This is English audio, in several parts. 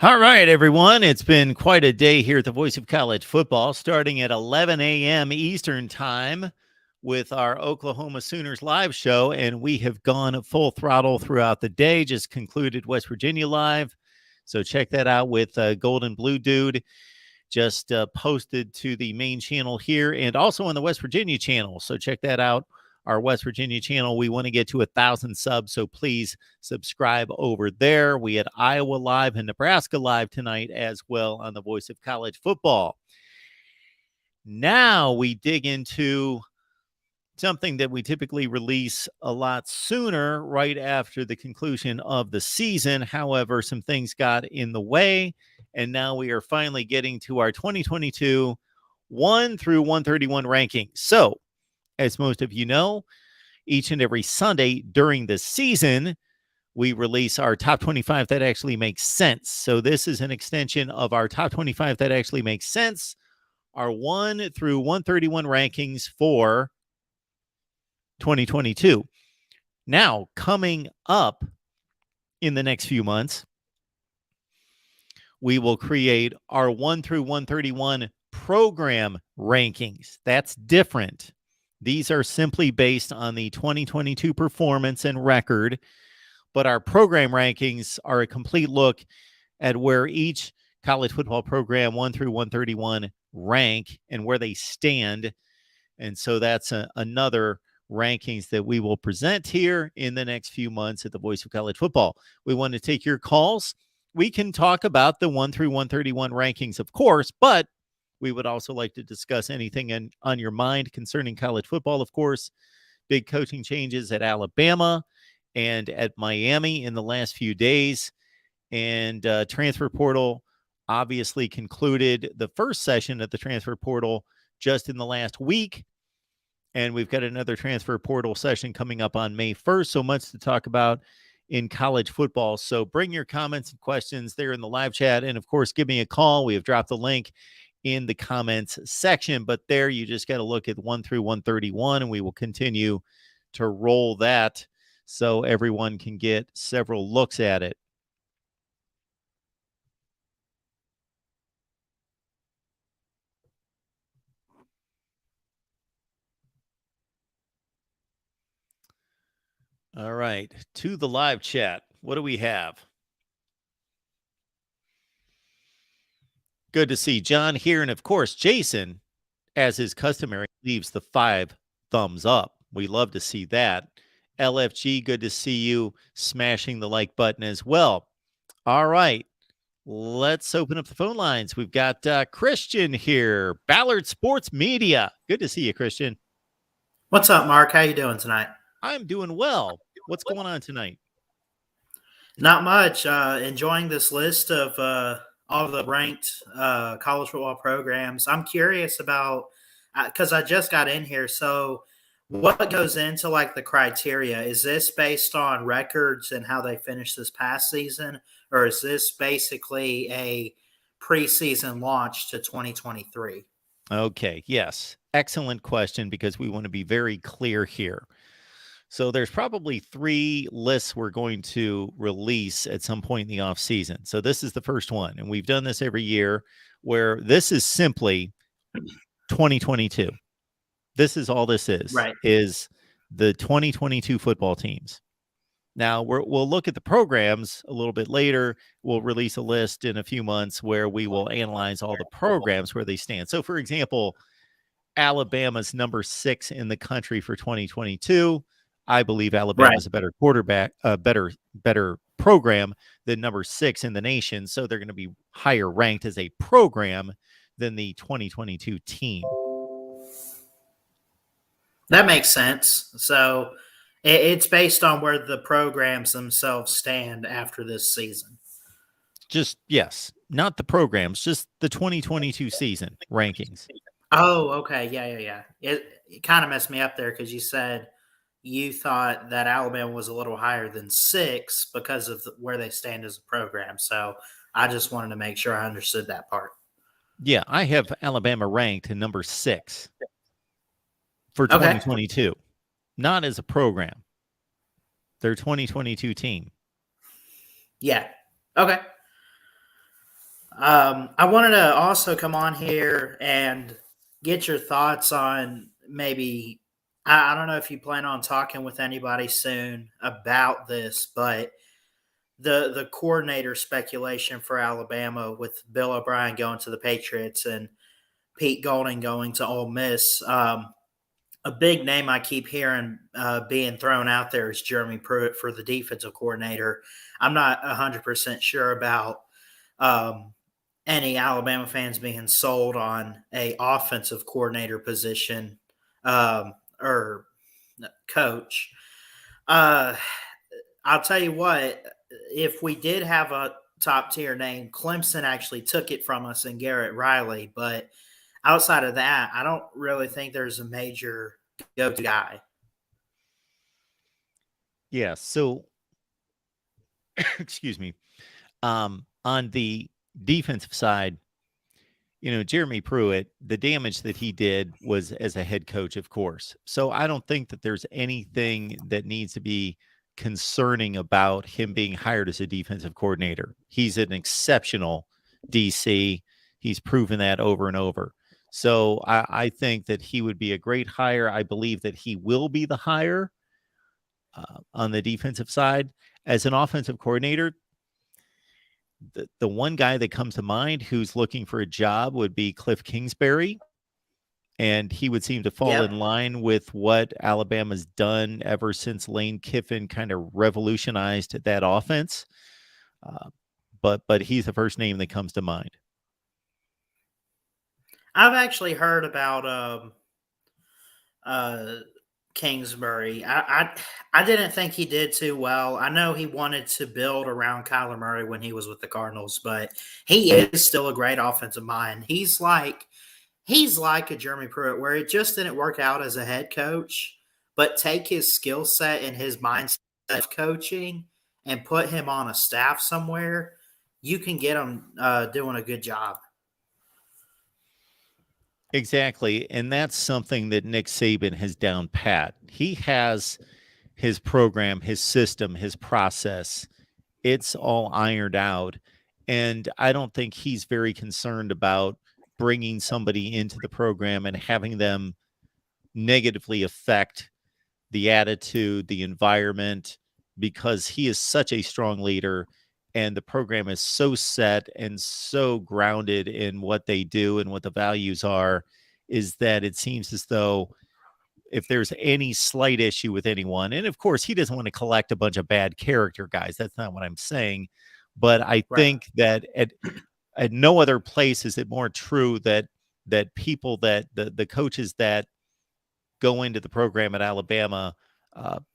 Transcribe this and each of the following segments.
All right, everyone. It's been quite a day here at the Voice of College Football, starting at 11 a.m. Eastern Time with our Oklahoma Sooners live show. And we have gone full throttle throughout the day, just concluded West Virginia Live. So check that out with Golden Blue Dude, just posted to the main channel here and also on the West Virginia channel. So check that out. Our West Virginia channel. We want to get to 1,000 subs, so please subscribe over there. We had Iowa Live and Nebraska Live tonight as well on the Voice of College Football. Now we dig into something that we typically release a lot sooner, right after the conclusion of the season. However, some things got in the way, and now we are finally getting to our 2022 1 through 131 rankings. So, as most of you know, each and every Sunday during the season, we release our top 25 that actually makes sense. So this is an extension of our top 25 that actually makes sense, our 1 through 131 rankings for 2022. Now, coming up in the next few months, we will create our 1 through 131 program rankings. That's different. These are simply based on the 2022 performance and record, but our program rankings are a complete look at where each college football program 1 through 131 rank and where they stand. And so that's another rankings that we will present here in the next few months at the Voice of College Football. We want to take your calls. We can talk about the 1 through 131 rankings, of course, but we would also like to discuss anything on your mind concerning college football, of course. Big coaching changes at Alabama and at Miami in the last few days. And transfer portal obviously concluded the first session of the transfer portal just in the last week. And we've got another transfer portal session coming up on May 1st. So much to talk about in college football. So bring your comments and questions there in the live chat. And, of course, give me a call. We have dropped the link in the comments section, but there you just got to look at 1 through 131, and we will continue to roll that so everyone can get several looks at it. All right, to the live chat. What do we have? Good to see John here. And of course, Jason, as is customary, leaves the 5 thumbs up. We love to see that. LFG, good to see you smashing the like button as well. All right, let's open up the phone lines. We've got Christian here, Ballard Sports Media. Good to see you, Christian. What's up, Mark? How you doing tonight? I'm doing well. What's going on tonight? Not much. Enjoying this list of all the ranked college football programs. I'm curious about, because I just got in here. So what goes into like the criteria? Is this based on records and how they finished this past season? Or is this basically a preseason launch to 2023? Okay, yes. Excellent question, because we want to be very clear here. So there's probably 3 lists we're going to release at some point in the off season. So this is the first one, and we've done this every year, where this is simply 2022. This is all this is, Right. is the 2022 football teams. Now, we'll look at the programs a little bit later. We'll release a list in a few months where we will analyze all the programs where they stand. So, for example, Alabama's number 6 in the country for 2022. I believe Alabama's a better quarterback, better program than number 6 in the nation. So they're going to be higher ranked as a program than the 2022 team. That makes sense. So it's based on where the programs themselves stand after this season. Just, yes, not the programs, just the 2022 season rankings. Oh, okay. Yeah. It kind of messed me up there because you said you thought that Alabama was a little higher than 6 because of where they stand as a program. So I just wanted to make sure I understood that part. Yeah, I have Alabama ranked in number 6 for 2022, not as a program. Their 2022 team. Yeah. Okay. I wanted to also come on here and get your thoughts on maybe. I don't know if you plan on talking with anybody soon about this, but the coordinator speculation for Alabama with Bill O'Brien going to the Patriots and Pete Golding going to Ole Miss. A big name I keep hearing being thrown out there is Jeremy Pruitt for the defensive coordinator. I'm not 100% sure about um, any Alabama fans being sold on a offensive coordinator position or coach. Uh, I'll tell you what, if we did have a top tier name, Clemson actually took it from us in Garrett Riley. But outside of that, I don't really think there's a major go to guy. Yeah. So, excuse me. On the defensive side, Jeremy Pruitt, the damage that he did was as a head coach, of course. So I don't think that there's anything that needs to be concerning about him being hired as a defensive coordinator. He's an exceptional DC. He's proven that over and over. So I think that he would be a great hire. I believe that he will be the hire on the defensive side. As an offensive coordinator, the one guy that comes to mind who's looking for a job would be Cliff Kingsbury. And he would seem to fall in Yep. line with what Alabama's done ever since Lane Kiffin kind of revolutionized that offense. But he's the first name that comes to mind. I've actually heard about Kingsbury. I didn't think he did too well. I know he wanted to build around Kyler Murray when he was with the Cardinals, but he is still a great offensive mind. He's like a Jeremy Pruitt, where it just didn't work out as a head coach, but take his skill set and his mindset of coaching and put him on a staff somewhere. You can get him doing a good job. Exactly. And that's something that Nick Saban has down pat. He has his program, his system, his process. It's all ironed out. And I don't think he's very concerned about bringing somebody into the program and having them negatively affect the attitude, the environment, because he is such a strong leader and the program is so set and so grounded in what they do and what the values are, is that it seems as though if there's any slight issue with anyone, and of course he doesn't want to collect a bunch of bad character guys, that's not what I'm saying, but I Right. think that at no other place is it more true that people that the coaches that go into the program at Alabama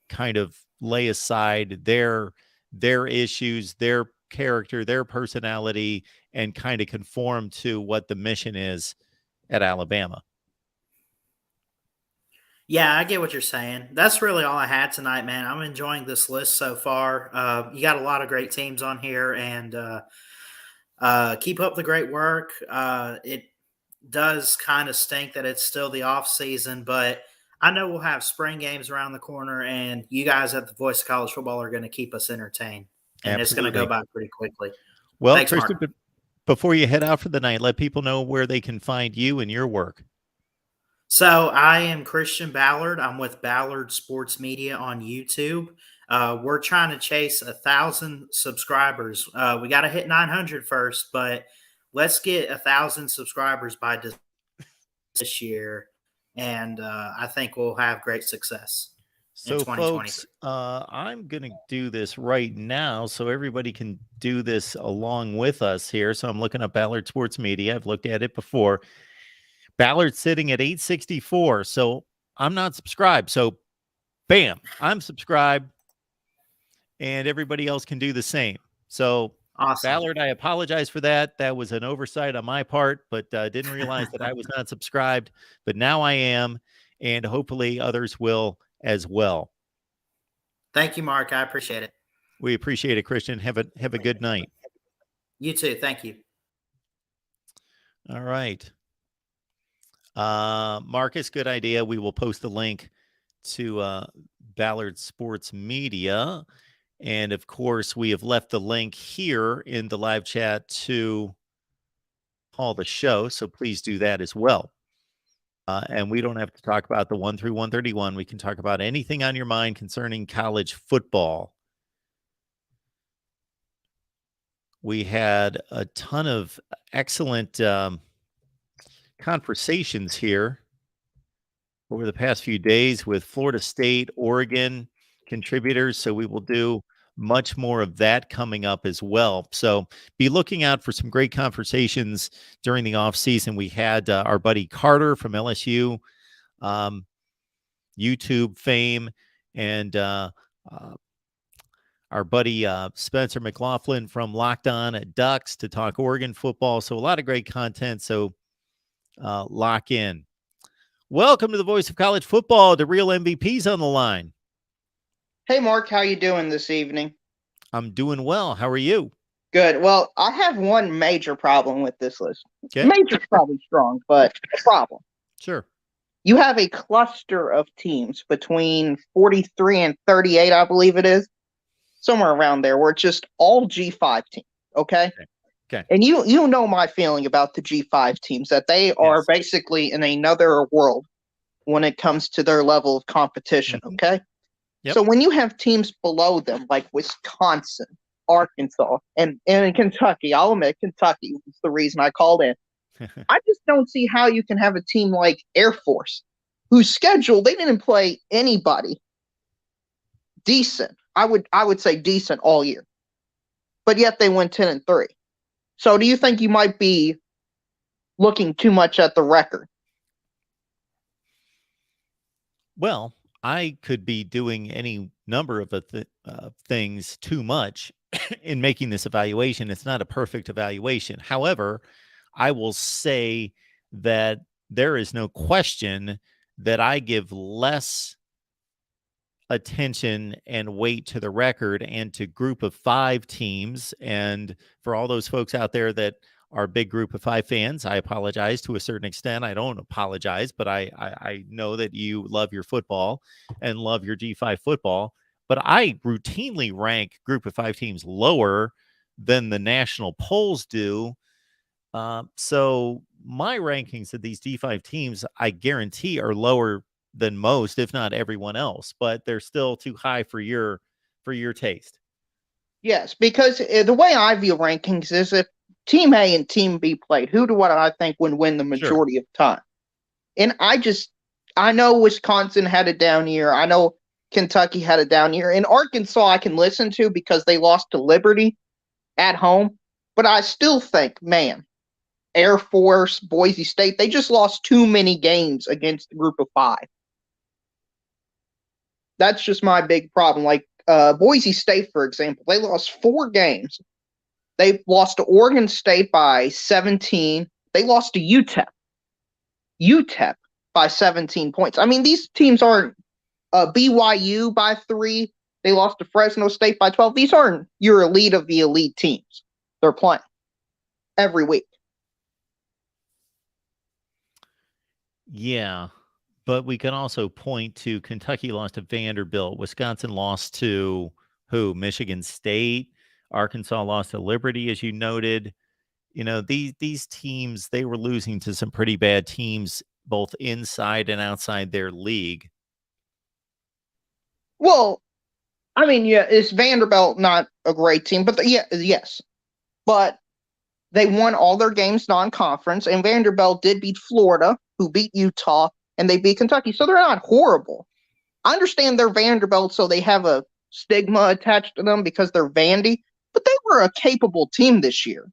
kind of lay aside their issues, their character, their personality, and kind of conform to what the mission is at Alabama. Yeah, I get what you're saying. That's really all I had tonight, man. I'm enjoying this list so far. You got a lot of great teams on here, and keep up the great work. It does kind of stink that it's still the off season, but I know we'll have spring games around the corner, and you guys at the Voice of College Football are going to keep us entertained, and it's going to go Absolutely. by pretty quickly. Well, Thanks, Christian, Mark. before you head out for the night, let people know where they can find you and your work. So I am Christian Ballard. I'm with Ballard Sports Media on YouTube. We're trying to chase 1,000 subscribers. We got to hit 900 first, but let's get 1,000 subscribers by this year, and I think we'll have great success in So, 2023. folks, I'm going to do this right now so everybody can do this along with us here. So, I'm looking up Ballard Sports Media. I've looked at it before. Ballard's sitting at 864. So, I'm not subscribed. So, bam, I'm subscribed, and everybody else can do the same. So, Awesome. Ballard, I apologize for that. That was an oversight on my part, but didn't realize that I was not subscribed. But now I am, and hopefully others will as well. Thank you, Mark. I appreciate it. We appreciate it, Christian. Have a good night. You too. Thank you. All right. Marcus, good idea. We will post the link to Ballard Sports Media. And of course, we have left the link here in the live chat to call the show, so please do that as well. And we don't have to talk about the 1 through 131. We can talk about anything on your mind concerning college football. We had a ton of excellent conversations here over the past few days with Florida State, Oregon contributors. So we will do much more of that coming up as well. So be looking out for some great conversations during the off season. We had our buddy Carter from LSU, YouTube fame, and our buddy Spencer McLaughlin from Locked On at Ducks to talk Oregon football. So a lot of great content. So lock in. Welcome to the Voice of College Football. The real MVP's on the line. Hey, Mark, how you doing this evening? I'm doing well. How are you? Good. Well, I have one major problem with this list. Okay. Major's probably strong, but a problem. Sure. You have a cluster of teams between 43 and 38, I believe it is, somewhere around there, where it's just all G5 teams, okay? Okay. And you know my feeling about the G5 teams, that they are basically in another world when it comes to their level of competition, okay? Yep. So when you have teams below them, like Wisconsin, Arkansas, and in Kentucky, I'll admit Kentucky was the reason I called in. I just don't see how you can have a team like Air Force, whose schedule, they didn't play anybody decent. I would say decent all year. But yet they went 10-3. So do you think you might be looking too much at the record? Well, I could be doing any number of things too much in making this evaluation. It's not a perfect evaluation. However, I will say that there is no question that I give less attention and weight to the record and to group of 5 teams. And for all those folks out there that are big group of 5 fans, I apologize to a certain extent. I don't apologize, but I know that you love your football and love your G5 football. But I routinely rank group of 5 teams lower than the national polls do. So my rankings of these G5 teams, I guarantee, are lower than most, if not everyone else, but they're still too high for your taste. Yes, because the way I view rankings is if Team A and Team B played, who do I think would win the majority of time? And I know Wisconsin had a down year. I know Kentucky had a down year. And Arkansas I can listen to because they lost to Liberty at home. But I still think, man, Air Force, Boise State, they just lost too many games against the group of 5. That's just my big problem. Like Boise State, for example, they lost 4 games. They lost to Oregon State by 17. They lost to UTEP by 17 points. I mean, these teams aren't BYU by 3. They lost to Fresno State by 12. These aren't your elite of the elite teams. They're playing every week. Yeah, but we can also point to Kentucky lost to Vanderbilt. Wisconsin lost to who? Michigan State. Arkansas lost to Liberty, as you noted. You know, these teams, they were losing to some pretty bad teams, both inside and outside their league. Well, I mean, yeah, is Vanderbilt not a great team? But yes. But they won all their games non-conference, and Vanderbilt did beat Florida, who beat Utah, and they beat Kentucky. So they're not horrible. I understand they're Vanderbilt, so they have a stigma attached to them because they're Vandy, but they were a capable team this year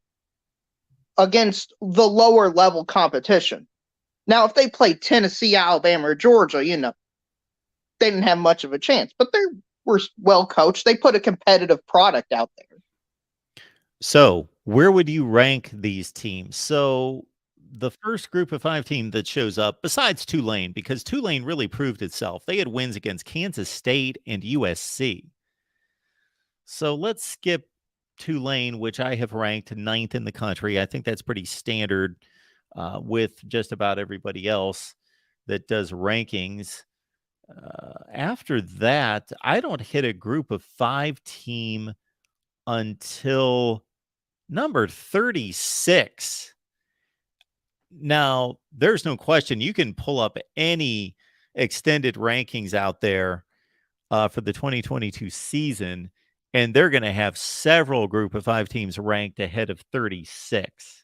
against the lower level competition. Now, if they played Tennessee, Alabama, or Georgia, they didn't have much of a chance, but they were well coached. They put a competitive product out there. So where would you rank these teams? So the first group of 5 team that shows up, besides Tulane, because Tulane really proved itself. They had wins against Kansas State and USC. So let's skip Tulane, which I have ranked 9th in the country. I think that's pretty standard with just about everybody else that does rankings. After that, I don't hit a group of 5 team until number 36. Now, there's no question you can pull up any extended rankings out there for the 2022 season, and they're going to have several group of 5 teams ranked ahead of 36.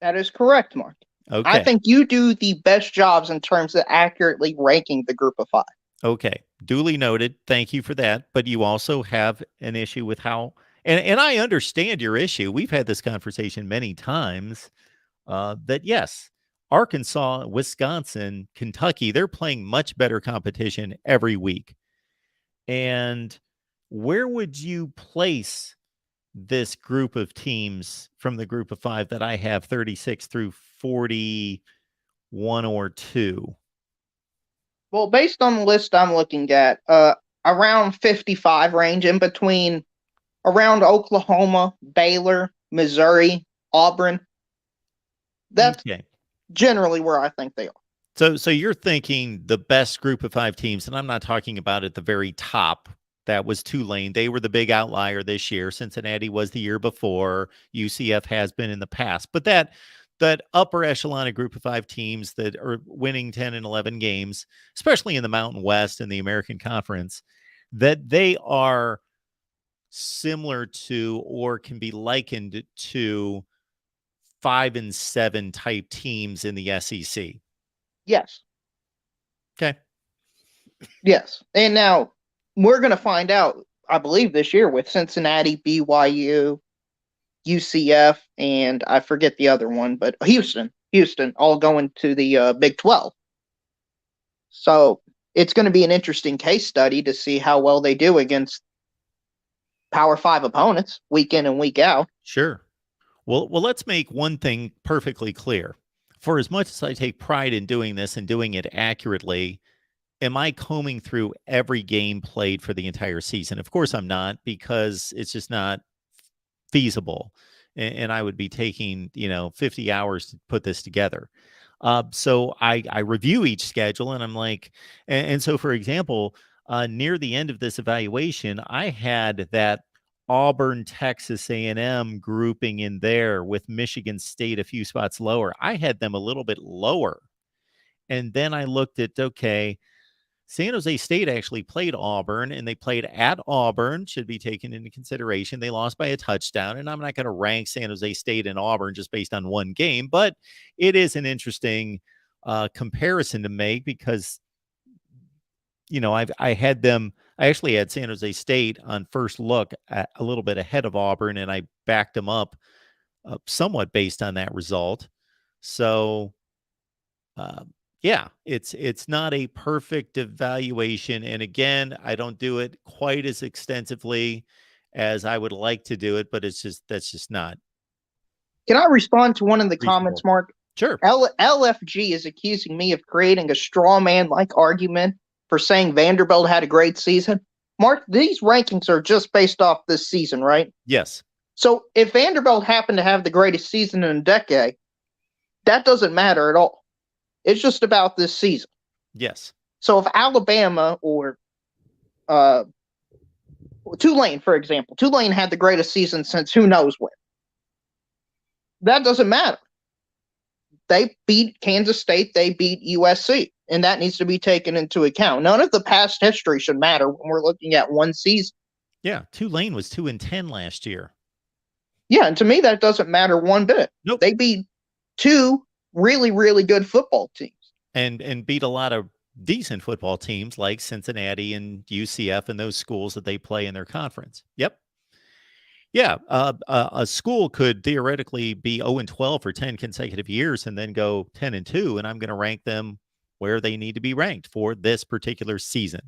That is correct, Mark. Okay. I think you do the best jobs in terms of accurately ranking the group of 5. Okay. Duly noted. Thank you for that. But you also have an issue with how, and I understand your issue. We've had this conversation many times that yes, Arkansas, Wisconsin, Kentucky, they're playing much better competition every week. And where would you place this group of teams from the group of 5 that I have 36 through 41 or 2? Well, based on the list I'm looking at, around 55 range, in between around Oklahoma, Baylor, Missouri, Auburn. That's generally where I think they are. So you're thinking the best group of 5 teams, and I'm not talking about at the very top. That was Tulane. They were the big outlier this year. Cincinnati was the year before. UCF has been in the past. But that upper echelon of group of 5 teams that are winning 10 and 11 games, especially in the Mountain West and the American Conference, that they are similar to or can be likened to 5 and 7 type teams in the SEC. Yes. Okay. Yes. And now we're going to find out, I believe, this year with Cincinnati, BYU, UCF, and I forget the other one, but Houston, all going to the Big 12. So it's going to be an interesting case study to see how well they do against Power 5 opponents week in and week out. Sure. Well, let's make one thing perfectly clear. For as much as I take pride in doing this and doing it accurately, am I combing through every game played for the entire season? Of course I'm not, because it's just not feasible. And I would be taking, 50 hours to put this together. So I review each schedule and I'm like, and so for example, near the end of this evaluation, I had that Auburn, Texas A&M grouping in there with Michigan State a few spots lower. I had them a little bit lower. And then I looked at, okay, San Jose State actually played Auburn, and they played at Auburn, should be taken into consideration. They lost by a touchdown, and I'm not going to rank San Jose State and Auburn just based on one game, but it is an interesting comparison to make because, I actually had San Jose State on first look a little bit ahead of Auburn, and I backed them up somewhat based on that result. So, yeah, it's not a perfect evaluation. And again, I don't do it quite as extensively as I would like to do it, but that's just not. Can I respond to one of the reasonable. comments, Mark? Sure. LFG is accusing me of creating a straw man-like argument for saying Vanderbilt had a great season. Mark, these rankings are just based off this season, right? Yes. So if Vanderbilt happened to have the greatest season in a decade, that doesn't matter at all. It's just about this season. Yes. So if Alabama or Tulane, for example, Tulane had the greatest season since who knows when. That doesn't matter. They beat Kansas State. They beat USC. And that needs to be taken into account. None of the past history should matter when we're looking at one season. Yeah. Tulane was 2-10 last year. Yeah. And to me, that doesn't matter one bit. Nope. They beat 2 really, really good football teams. And beat a lot of decent football teams like Cincinnati and UCF and those schools that they play in their conference. Yep. Yeah. A school could theoretically be 0-12 for 10 consecutive years and then go 10-2, and I'm going to rank them where they need to be ranked for this particular season.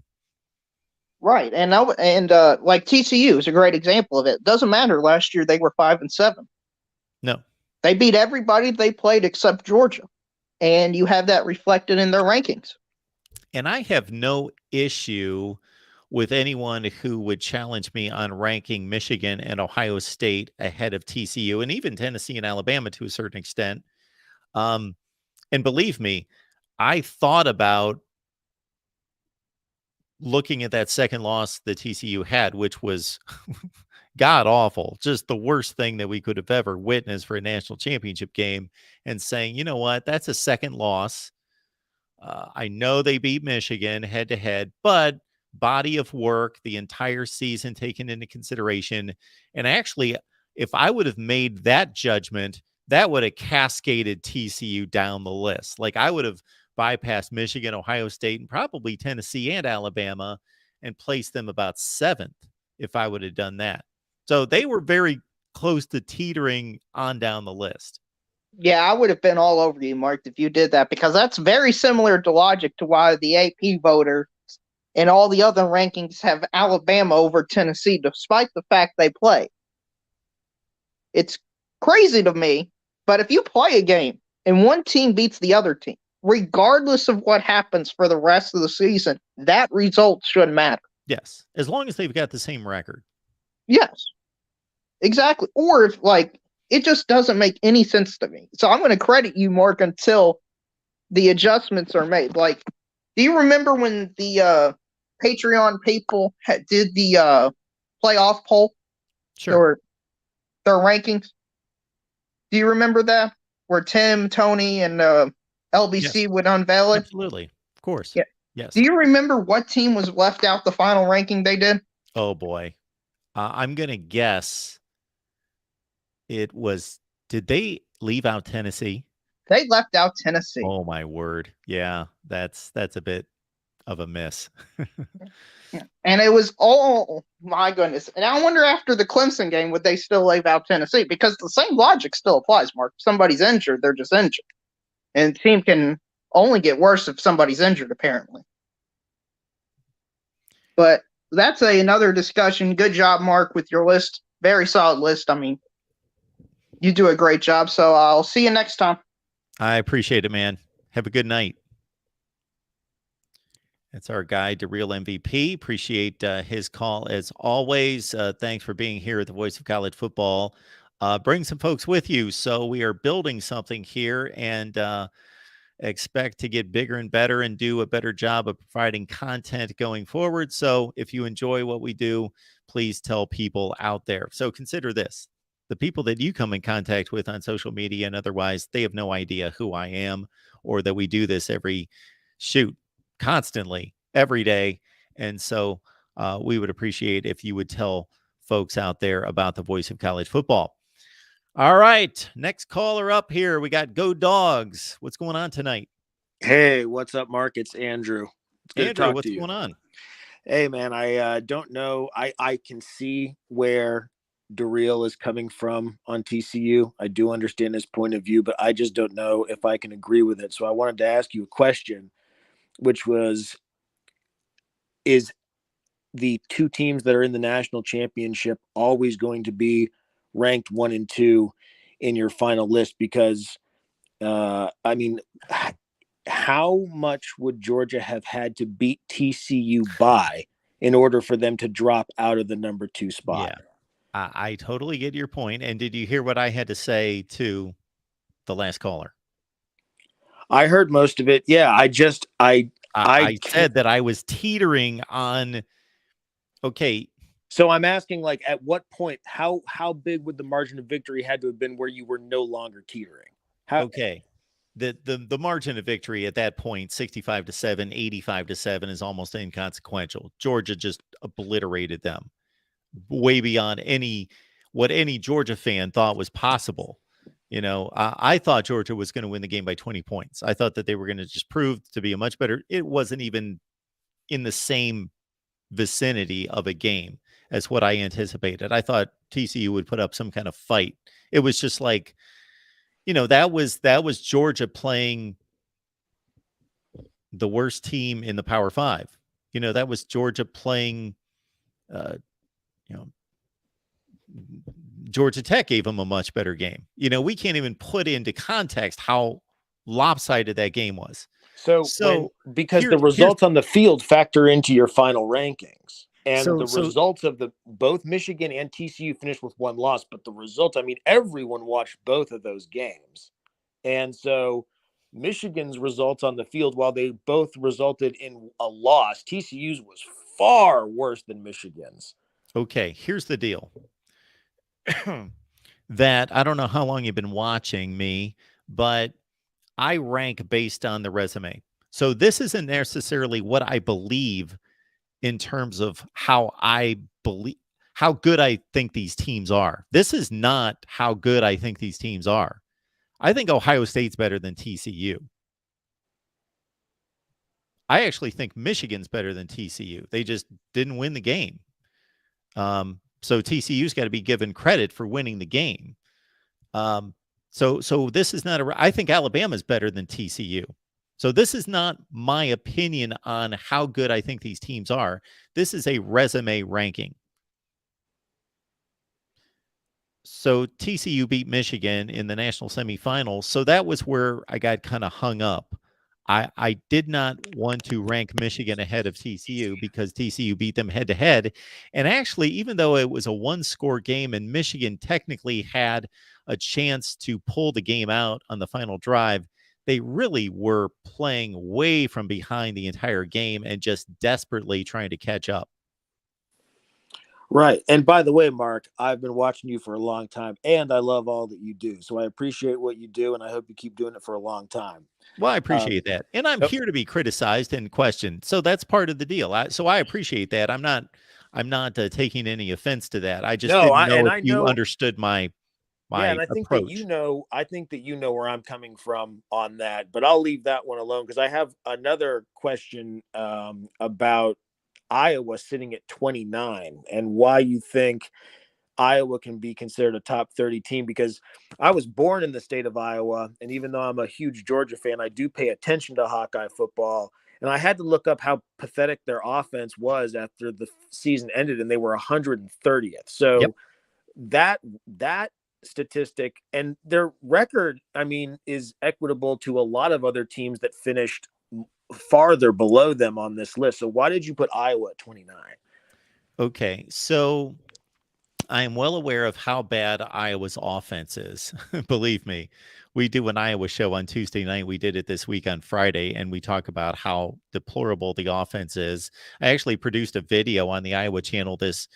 Right. And like TCU is a great example of it. Doesn't matter. Last year they were 5-7. No. They beat everybody they played except Georgia. And you have that reflected in their rankings. And I have no issue with anyone who would challenge me on ranking Michigan and Ohio State ahead of TCU and even Tennessee and Alabama to a certain extent. And believe me, I thought about looking at that second loss that TCU had, which was god awful, just the worst thing that we could have ever witnessed for a national championship game, and saying, you know what, that's a second loss. I know they beat Michigan head to head, but body of work, the entire season taken into consideration. And actually, if I would have made that judgment, that would have cascaded TCU down the list. Like I would have bypassed Michigan, Ohio State, and probably Tennessee and Alabama and placed them about 7th if I would have done that. So they were very close to teetering on down the list. Yeah, I would have been all over you, Mark, if you did that, because that's very similar to logic to why the AP voter and all the other rankings have Alabama over Tennessee, despite the fact they play. It's crazy to me, but if you play a game and one team beats the other team, regardless of what happens for the rest of the season, that result should matter. Yes, as long as they've got the same record. Yes, exactly. Or if, like, it just doesn't make any sense to me. So I'm going to credit you, Mark, until the adjustments are made. Like, do you remember when the Patreon people did the playoff poll? Sure. Or their rankings? Do you remember that? Where Tim, Tony, and LBC would unveil it? Absolutely. Of course. Yeah. Yes. Do you remember what team was left out the final ranking they did? Oh, boy. I'm going to guess it was, did they leave out Tennessee? They left out Tennessee. Oh, my word. Yeah, that's a bit of a miss. Yeah. And it was, oh, my goodness. And I wonder after the Clemson game, would they still leave out Tennessee? Because the same logic still applies, Mark. If somebody's injured, they're just injured. And the team can only get worse if somebody's injured, apparently. But that's another discussion. Good job, Mark, with your list. Very solid list. I mean, you do a great job. So I'll see you next time. I appreciate it, man. Have a good night. That's our guide to Real MVP. Appreciate his call as always. Thanks for being here at the Voice of College Football. Bring some folks with you. So we are building something here and expect to get bigger and better and do a better job of providing content going forward. So if you enjoy what we do, please tell people out there. So consider this. The people that you come in contact with on social media and otherwise, they have no idea who I am or that we do this constantly every day. And so we would appreciate if you would tell folks out there about the Voice of College Football. All right, next caller up here. We got Go Dogs. What's going on tonight? Hey, what's up, Mark? It's Andrew. It's good Andrew, to talk what's to you. going on? Hey, man, I don't know. I can see where DeReal is coming from on TCU. I do understand his point of view, but I just don't know if I can agree with it. So I wanted to ask you a question, which was, is the two teams that are in the national championship always going to be ranked 1 and 2 in your final list? Because, I mean, how much would Georgia have had to beat TCU by in order for them to drop out of the number 2 spot? Yeah, I totally get your point. And did you hear what I had to say to the last caller? I heard most of it. Yeah, I said that I was teetering on. Okay. So I'm asking, like, at what point, how big would the margin of victory had to have been where you were no longer teetering? Okay. The margin of victory at that point, 65-7, 85-7, is almost inconsequential. Georgia just obliterated them way beyond what any Georgia fan thought was possible. You know, I thought Georgia was going to win the game by 20 points. I thought that they were going to just prove to be a much better. It wasn't even in the same vicinity of a game as what I anticipated. I thought TCU would put up some kind of fight. It was just like, you know, that was Georgia playing the worst team in the Power Five. You know, that was Georgia playing, Georgia Tech gave them a much better game. You know, we can't even put into context how lopsided that game was. Because the results on the field factor into your final rankings. And the results of both Michigan and TCU finished with 1 loss, but the results, I mean, everyone watched both of those games. And so Michigan's results on the field, while they both resulted in a loss, TCU's was far worse than Michigan's. Okay, here's the deal. that I don't know how long you've been watching me, but I rank based on the resume. So this isn't necessarily what I believe in terms of how I believe how good I think these teams are. This is not how good I think these teams are. I think Ohio State's better than TCU. I actually think Michigan's better than TCU. They just didn't win the game. So TCU's got to be given credit for winning the game. So this is not I think Alabama's better than TCU. So this is not my opinion on how good I think these teams are. This is a resume ranking. So TCU beat Michigan in the national semifinals. So that was where I got kind of hung up. I did not want to rank Michigan ahead of TCU because TCU beat them head to head. And actually, even though it was a one-score game and Michigan technically had a chance to pull the game out on the final drive, they really were playing way from behind the entire game and just desperately trying to catch up. Right. And by the way, Mark, I've been watching you for a long time and I love all that you do. So I appreciate what you do and I hope you keep doing it for a long time. Well, I appreciate that. And I'm here to be criticized and questioned. So that's part of the deal. So I appreciate that. I'm not taking any offense to that. I just didn't know if you understood my and I think approach. that I think that you know where I'm coming from on that, but I'll leave that one alone because I have another question about Iowa sitting at 29 and why you think Iowa can be considered a top 30 team, because I was born in the state of Iowa. And even though I'm a huge Georgia fan, I do pay attention to Hawkeye football. And I had to look up how pathetic their offense was after the season ended and they were 130th. So that statistic and their record, I mean, is equitable to a lot of other teams that finished farther below them on this list. So why did you put Iowa at 29? Okay, so I am well aware of how bad Iowa's offense is. Believe me, we do an Iowa show on Tuesday night. We did it this week on Friday, and we talk about how deplorable the offense is. I actually produced a video on the Iowa channel this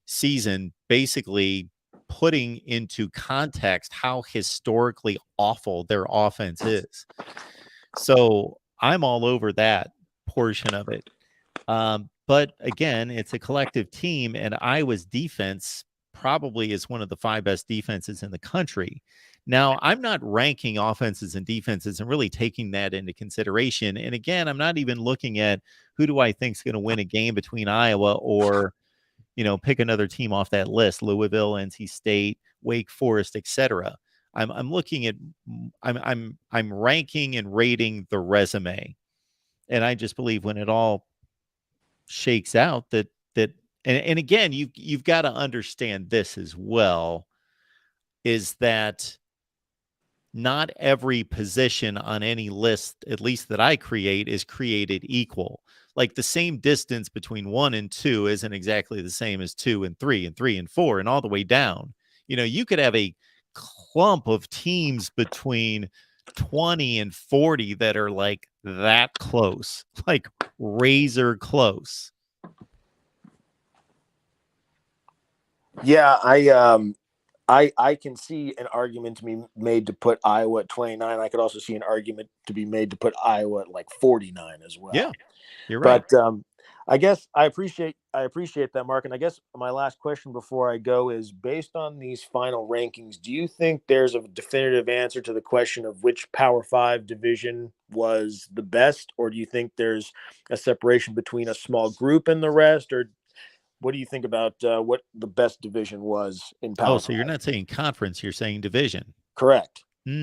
season, basically putting into context how historically awful their offense is. So I'm all over that portion of it. But again, it's a collective team, and Iowa's defense probably is one of the 5 best defenses in the country. Now, I'm not ranking offenses and defenses and really taking that into consideration. And again, I'm not even looking at who do I think is going to win a game between Iowa or, pick another team off that list, Louisville, NC State, Wake Forest, etc. I'm looking at I'm ranking and rating the resume. And I just believe when it all shakes out that and again, you've got to understand this as well, is that not every position on any list, at least that I create, is created equal. Like the same distance between 1 and 2 isn't exactly the same as 2 and 3 and 3 and 4 and all the way down. You could have a clump of teams between 20 and 40 that are like that close, like razor close. Yeah, I can see an argument to be made to put Iowa at 29. I could also see an argument to be made to put Iowa at like 49 as well. Yeah, you're right. But I guess I appreciate that, Mark. And I guess my last question before I go is, based on these final rankings, do you think there's a definitive answer to the question of which Power 5 division was the best? Or do you think there's a separation between a small group and the rest? Or what do you think about what the best division was in Power 5? Oh, so you're not saying conference, you're saying division. Correct. Because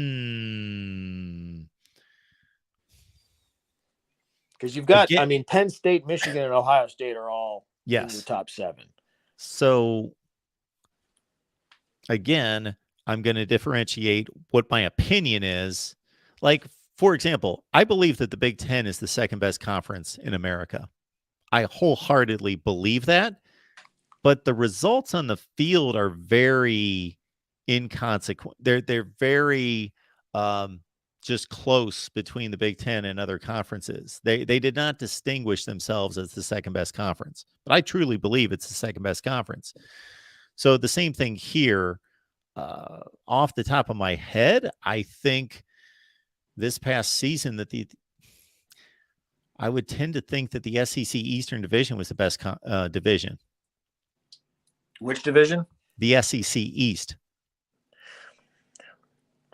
you've got, Penn State, Michigan, and Ohio State are all in your top 7. So, again, I'm going to differentiate what my opinion is. Like, for example, I believe that the Big Ten is the second best conference in America. I wholeheartedly believe that. But the results on the field are very inconsequential. They're very just close between the Big Ten and other conferences. They did not distinguish themselves as the second best conference. But I truly believe it's the second best conference. So the same thing here. Off the top of my head, I think this past season that I would tend to think that the SEC Eastern Division was the best division. Which division? The SEC East.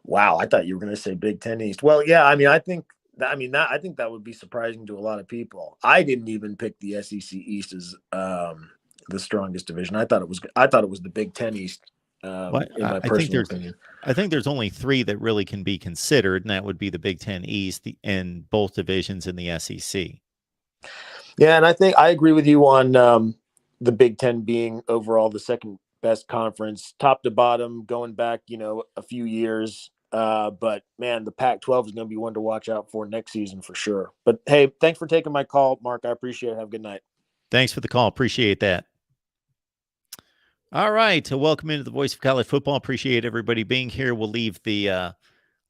Wow, I thought you were going to say Big Ten East. Well, yeah, I mean, I think that would be surprising to a lot of people. I didn't even pick the SEC East as the strongest division. I thought it was the Big Ten East. In my personal opinion, I think there's only 3 that really can be considered, and that would be the Big Ten East and both divisions in the SEC. Yeah, and I think I agree with you on the Big Ten being overall the second best conference, top to bottom, going back, a few years. But man, the Pac-12 is going to be one to watch out for next season for sure. But hey, thanks for taking my call, Mark. I appreciate it. Have a good night. Thanks for the call. Appreciate that. All right. Welcome into the Voice of College Football. Appreciate everybody being here. We'll leave the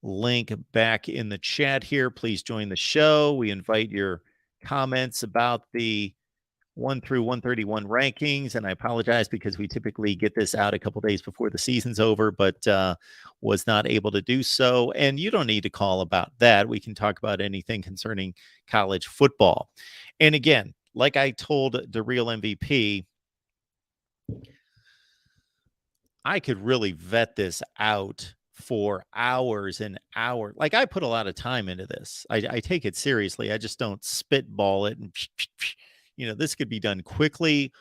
link back in the chat here. Please join the show. We invite your comments about the 1 through 131 rankings. And I apologize because we typically get this out a couple days before the season's over, but was not able to do so. And you don't need to call about that. We can talk about anything concerning college football. And again, like I told the Real MVP, I could really vet this out for hours and hours. Like, I put a lot of time into this. I take it seriously. I just don't spitball it. And, this could be done quickly,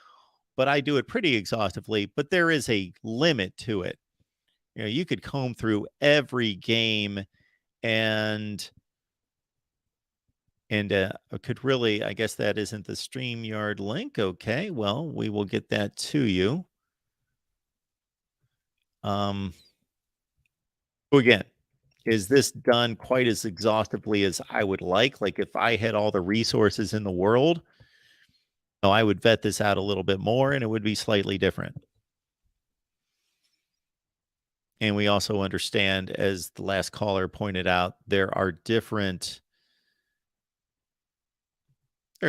but I do it pretty exhaustively. But there is a limit to it. You could comb through every game and could really, I guess that isn't the StreamYard link. Okay, well, we will get that to you. Again, is this done quite as exhaustively as I would like? Like, if I had all the resources in the world, I would vet this out a little bit more and it would be slightly different. And we also understand, as the last caller pointed out, there are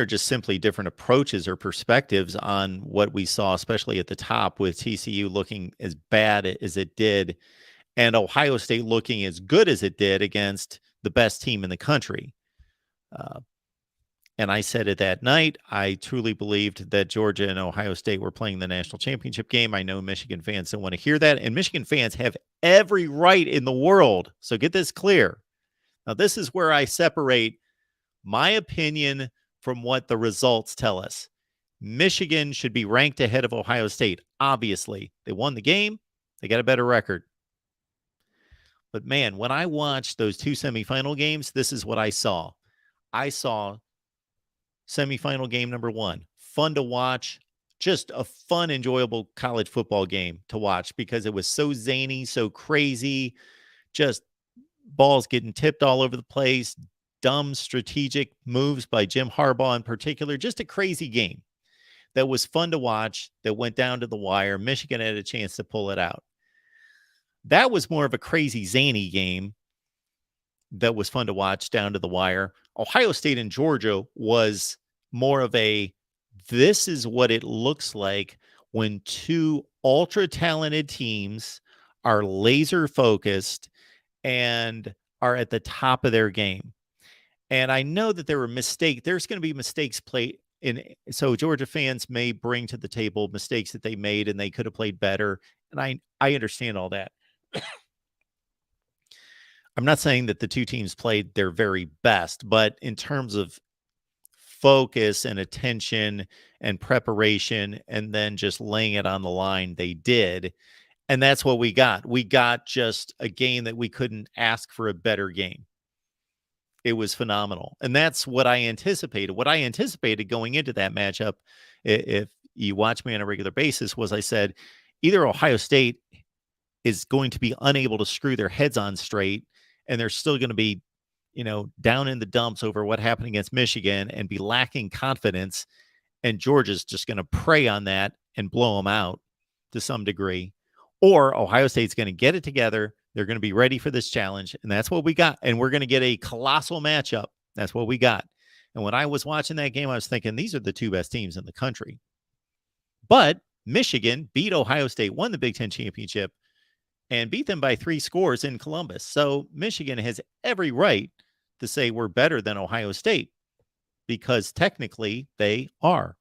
just simply different approaches or perspectives on what we saw, especially at the top, with TCU looking as bad as it did and Ohio State looking as good as it did against the best team in the country. And I said it that night. I truly believed that Georgia and Ohio State were playing the national championship game. I know Michigan fans don't want to hear that, and Michigan fans have every right in the world. So get this clear. Now, this is where I separate my opinion from what the results tell us. Michigan should be ranked ahead of Ohio State. Obviously, they won the game. They got a better record. But man, when I watched those 2 semifinal games, this is what I saw. I saw semifinal game number 1, fun to watch, just a fun, enjoyable college football game to watch because it was so zany, so crazy, just balls getting tipped all over the place, dumb strategic moves by Jim Harbaugh in particular, just a crazy game that was fun to watch, that went down to the wire. Michigan had a chance to pull it out. That was more of a crazy, zany game that was fun to watch down to the wire. Ohio State and Georgia was more of this is what it looks like when 2 ultra-talented teams are laser-focused and are at the top of their game. And I know that there were mistakes. There's going to be mistakes played in. So Georgia fans may bring to the table mistakes that they made and they could have played better. And I understand all that. I'm not saying that the 2 teams played their very best, but in terms of focus and attention and preparation and then just laying it on the line, they did. And that's what we got. We got just a game that we couldn't ask for a better game. It was phenomenal. And that's what I anticipated. What I anticipated going into that matchup, if you watch me on a regular basis, was I said, either Ohio State is going to be unable to screw their heads on straight, and they're still going to be, down in the dumps over what happened against Michigan and be lacking confidence. And Georgia's just going to prey on that and blow them out to some degree. Or Ohio State's going to get it together. They're going to be ready for this challenge. And that's what we got. And we're going to get a colossal matchup. That's what we got. And when I was watching that game, I was thinking, these are the 2 best teams in the country. But Michigan beat Ohio State, won the Big Ten championship, and beat them by 3 scores in Columbus. So Michigan has every right to say we're better than Ohio State because technically they are.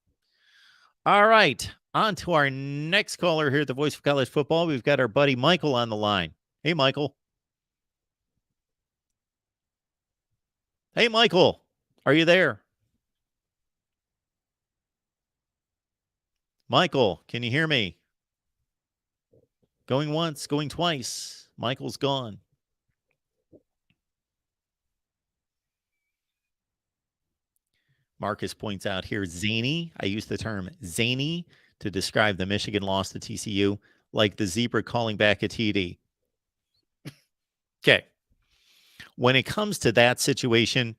All right, on to our next caller here at the Voice of College Football. We've got our buddy Michael on the line. Hey, Michael. Hey, Michael, are you there? Michael, can you hear me? Going once, going twice. Michael's gone. Marcus points out here, zany. I use the term zany to describe the Michigan loss to TCU, like the zebra calling back a TD. Okay. When it comes to that situation,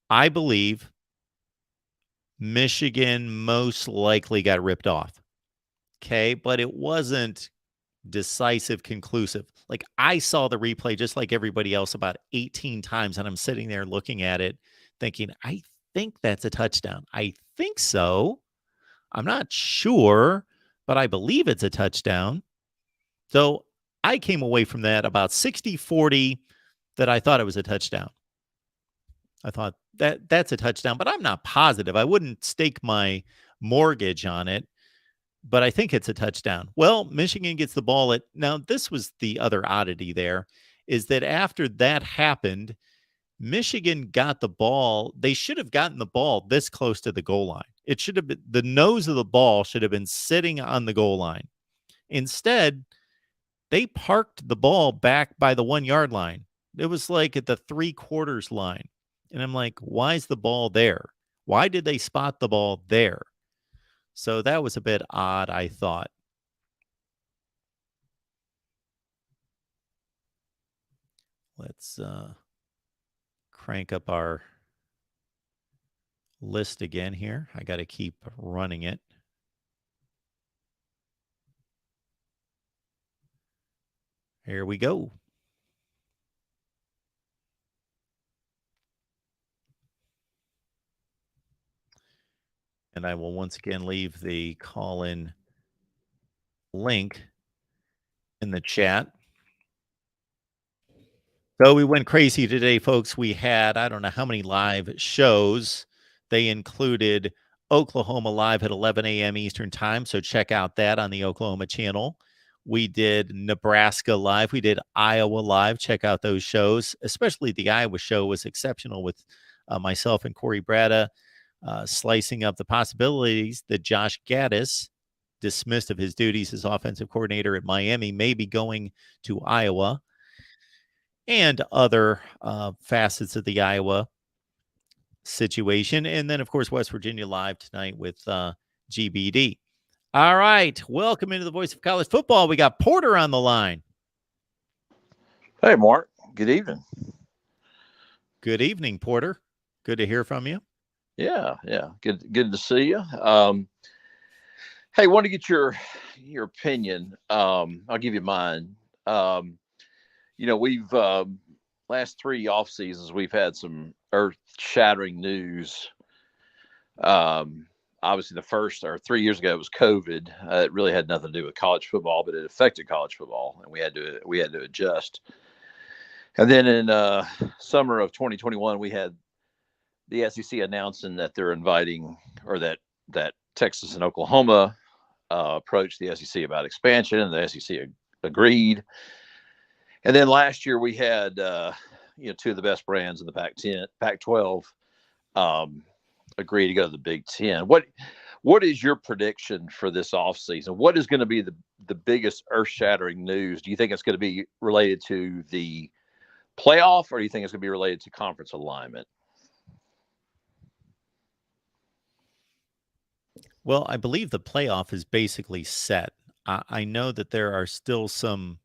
I believe Michigan most likely got ripped off. Okay. But it wasn't decisive, conclusive. Like I saw the replay just like everybody else about 18 times, and I'm sitting there looking at it thinking, I think that's a touchdown. I think so. I'm not sure, but I believe it's a touchdown. So I came away from that about 60-40 that I thought it was a touchdown. I thought that's a touchdown, but I'm not positive. I wouldn't stake my mortgage on it, but I think it's a touchdown. Well, Michigan gets the ball at, now this was the other oddity there, is that after that happened, Michigan got the ball. They should have gotten the ball this close to the goal line. It should have been, the nose of the ball should have been sitting on the goal line. Instead, they parked the ball back by the 1 yard line. It was like at the 3/4 line. And I'm like, why is the ball there? Why did they spot the ball there? So that was a bit odd, I thought. Let's crank up our list again here. I got to keep running it. Here we go. And I will once again leave the call-in link in the chat. So we went crazy today, folks. We had, I don't know how many live shows. They included Oklahoma Live at 11 a.m. Eastern Time. So check out that on the Oklahoma channel. We did Nebraska Live. We did Iowa Live. Check out those shows. Especially the Iowa show was exceptional with myself and Corey Brada slicing up the possibilities that Josh Gaddis, dismissed of his duties as offensive coordinator at Miami, may be going to Iowa, and other facets of the Iowa situation. And then, of course, West Virginia Live tonight with GBD. All right. Welcome into the Voice of College Football. We got Porter on the line. Hey, Mark. Good evening. Good evening, Porter. Good to hear from you. Yeah. Good to see you. Hey, want to get your opinion. I'll give you mine. We've last 3 off seasons, we've had some earth-shattering news. Obviously, the first, or 3 years ago, it was COVID. It really had nothing to do with college football, but it affected college football, and we had to adjust. And then in summer of 2021, we had the SEC announcing that they're inviting, or that Texas and Oklahoma approached the SEC about expansion, and the SEC agreed. And then last year we had, 2 of the best brands in the Pac-12 agree to go to the Big Ten. What is your prediction for this offseason? What is going to be the biggest earth-shattering news? Do you think it's going to be related to the playoff, or do you think it's going to be related to conference alignment? Well, I believe the playoff is basically set. I know that there are still some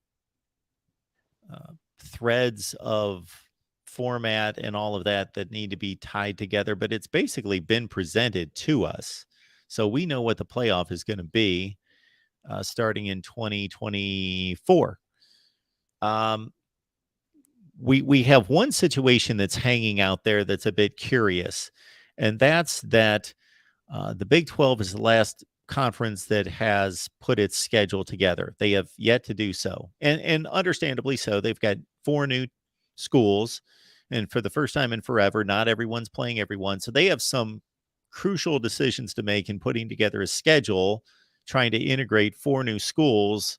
threads of format and all of that need to be tied together, but it's basically been presented to us. So we know what the playoff is going to be starting in 2024. We have one situation that's hanging out there that's a bit curious, and that's that the Big 12 is the last conference that has put its schedule together. They have yet to do so. And understandably so. They've got 4 new schools, and for the first time in forever, not everyone's playing everyone. So they have some crucial decisions to make in putting together a schedule, trying to integrate 4 new schools,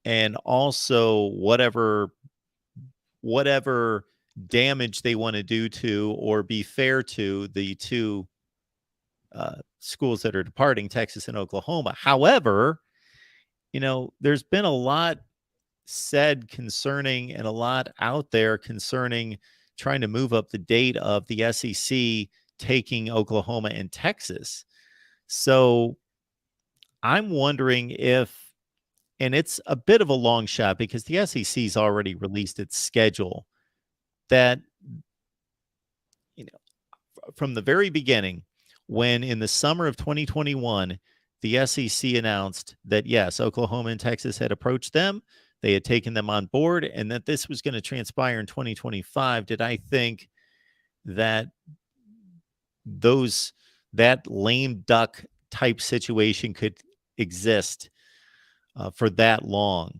and also whatever damage they want to do to or be fair to the 2 schools that are departing, Texas and Oklahoma. However, there's been a lot said concerning and a lot out there concerning trying to move up the date of the SEC taking Oklahoma and Texas. So I'm wondering if, and it's a bit of a long shot because the SEC's already released its schedule, that, from the very beginning, when in the summer of 2021, the SEC announced that, yes, Oklahoma and Texas had approached them, they had taken them on board, and that this was going to transpire in 2025, did I think that that lame duck type situation could exist for that long?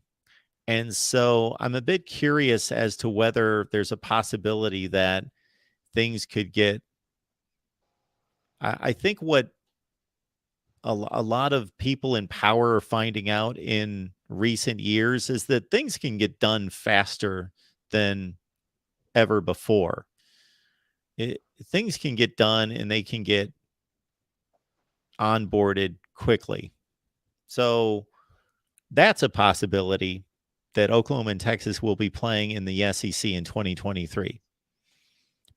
And so I'm a bit curious as to whether there's a possibility that things could get, I think what a lot of people in power are finding out in recent years is that things can get done faster than ever before. Things can get done and they can get onboarded quickly. So that's a possibility that Oklahoma and Texas will be playing in the SEC in 2023.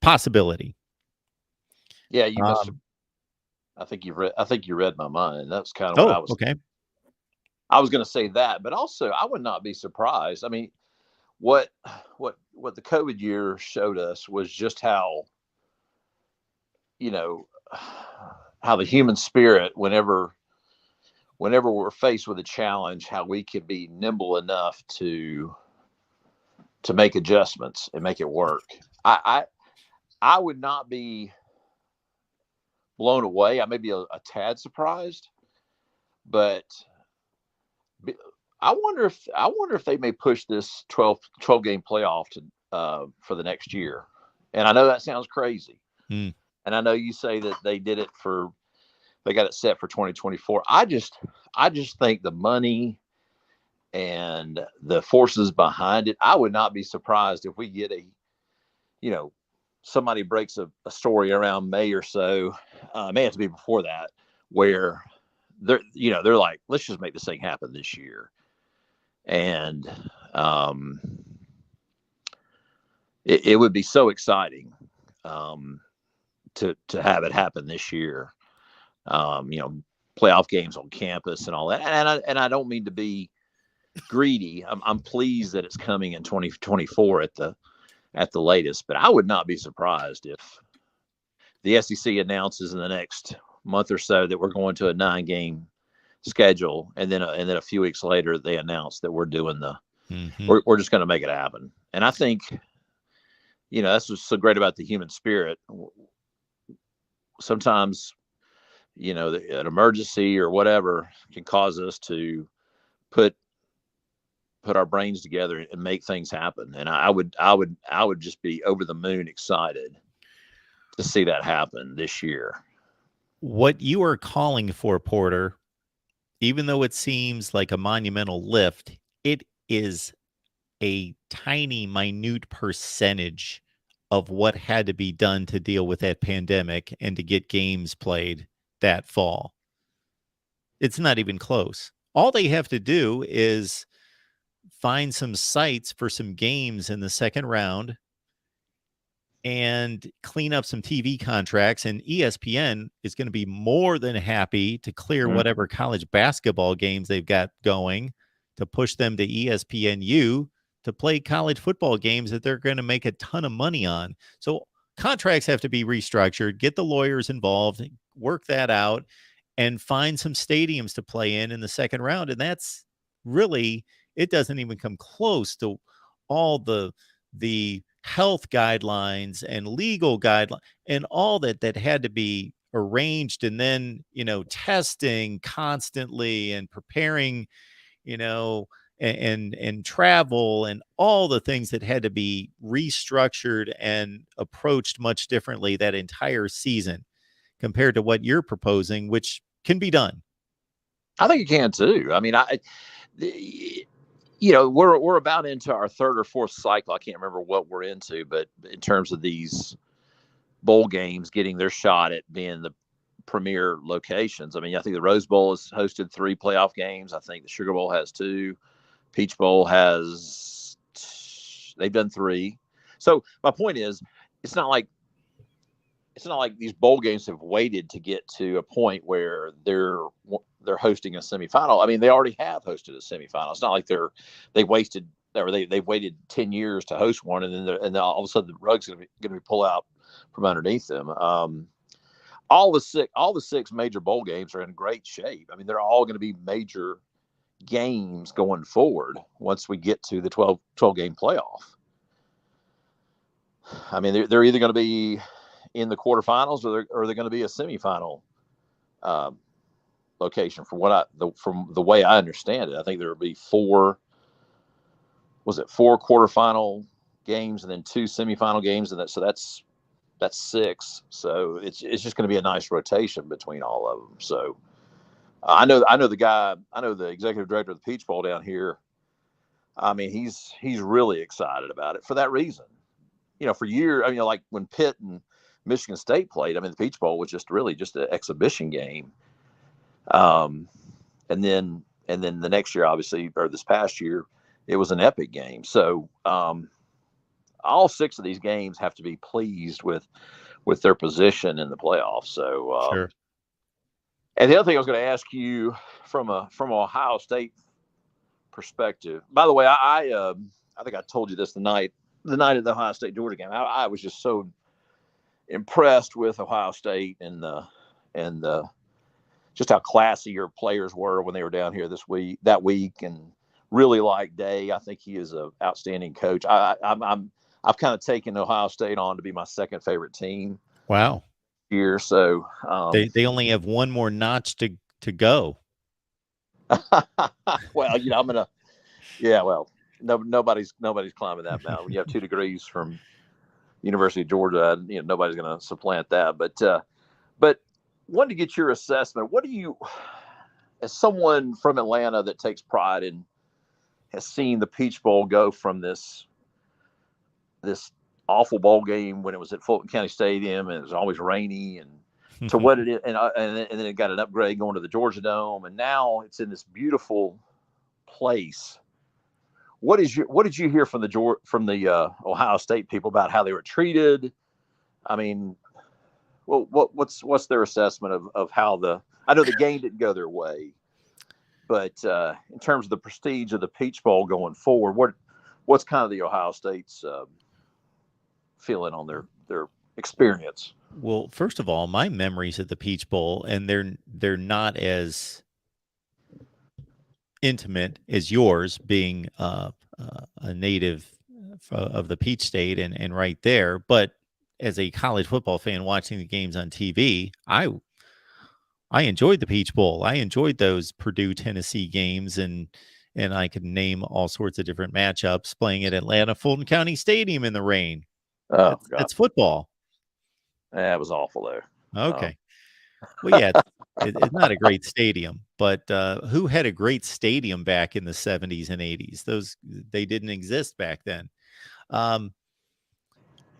Possibility. Yeah, you must have. I think you read my mind. That's kind of what I was. Okay. I was going to say that, but also I would not be surprised. I mean, what the COVID year showed us was just how the human spirit, whenever we're faced with a challenge, how we can be nimble enough to make adjustments and make it work. I would not be blown away. I may be a tad surprised, but I wonder if they may push this 12 game playoff to for the next year. And I know that sounds crazy. And I know you say that they got it set for 2024. I just think the money and the forces behind it, I would not be surprised if we get somebody breaks a story around May or so. May have to be before that, where they're like, let's just make this thing happen this year. And it would be so exciting to have it happen this year. Playoff games on campus and all that. And I don't mean to be greedy. I'm pleased that it's coming in 2024 at the latest, but I would not be surprised if the SEC announces in the next month or so that we're going to a 9-game schedule, and then a few weeks later they announce that we're doing we're just going to make it happen. And I think that's what's so great about the human spirit. Sometimes an emergency or whatever can cause us to put our brains together and make things happen. And I would just be over the moon excited to see that happen this year. What you are calling for, Porter, even though it seems like a monumental lift, it is a tiny, minute percentage of what had to be done to deal with that pandemic and to get games played that fall. It's not even close. All they have to do is find some sites for some games in the second round and clean up some TV contracts, and ESPN is going to be more than happy to clear whatever college basketball games they've got going to push them to ESPNU to play college football games that they're going to make a ton of money on. So contracts have to be restructured, get the lawyers involved, work that out, and find some stadiums to play in the second round. And that's really, it doesn't even come close to all the health guidelines and legal guidelines and all that had to be arranged, and then, testing constantly and preparing, and travel and all the things that had to be restructured and approached much differently that entire season compared to what you're proposing, which can be done. I think it can too. I mean, we're about into our third or fourth cycle. I can't remember what we're into, but in terms of these bowl games getting their shot at being the premier locations. I mean, I think the Rose Bowl has hosted 3 playoff games. I think the Sugar Bowl has 2. Peach Bowl they've done 3. So my point is, it's not like these bowl games have waited to get to a point where they're hosting a semifinal. I mean, they already have hosted a semifinal. It's not like they've waited 10 years to host one, and then all of a sudden the rug's going to be pulled out from underneath them. All the 6 major bowl games are in great shape. I mean, they're all going to be major games going forward once we get to the 12 game playoff. I mean, they're either going to be in the quarterfinals or they're going to be a semifinal location. From the way I understand it, I think there will be 4 quarterfinal games and then 2 semifinal games, and so that's 6. So it's just going to be a nice rotation between all of them. So I know the executive director of the Peach Bowl down here. I mean, he's really excited about it for that reason. For years, I mean, like when Pitt and Michigan State played, I mean, the Peach Bowl was just an exhibition game. And then the next year, obviously, or this past year, it was an epic game. So all 6 of these games have to be pleased with their position in the playoffs. So sure. And the other thing I was going to ask you from Ohio State perspective. By the way, I think I told you this the night of the Ohio State Georgia game. I was just so impressed with Ohio State and just how classy your players were when they were down here that week, and really like Day. I think he is an outstanding coach. I've kind of taken Ohio State on to be my second favorite team. Wow. Here, so they only have one more notch to go. Well, I'm gonna. Yeah, well, nobody's climbing that mountain. When you have 2 degrees from University of Georgia, nobody's going to supplant that. But wanted to get your assessment. What do you, as someone from Atlanta that takes pride in, has seen the Peach Bowl go from this awful bowl game when it was at Fulton County Stadium and it was always rainy, and to what it is, and then it got an upgrade going to the Georgia Dome, and now it's in this beautiful place. What did you hear from the Ohio State people about how they were treated? I mean, well, what's their assessment of how I know the game didn't go their way, but in terms of the prestige of the Peach Bowl going forward, what's kind of the Ohio State's feeling on their experience? Well, first of all, my memories of the Peach Bowl, and they're not as intimate as yours, being a native of the Peach State and right there. But as a college football fan watching the games on TV, I enjoyed the Peach Bowl. I enjoyed those Purdue Tennessee games, and I could name all sorts of different matchups playing at Atlanta Fulton County Stadium in the rain. Oh, that's football. Yeah, it was awful there. Okay. Well, yeah, it's not a great stadium, but who had a great stadium back in the 70s and 80s? They didn't exist back then.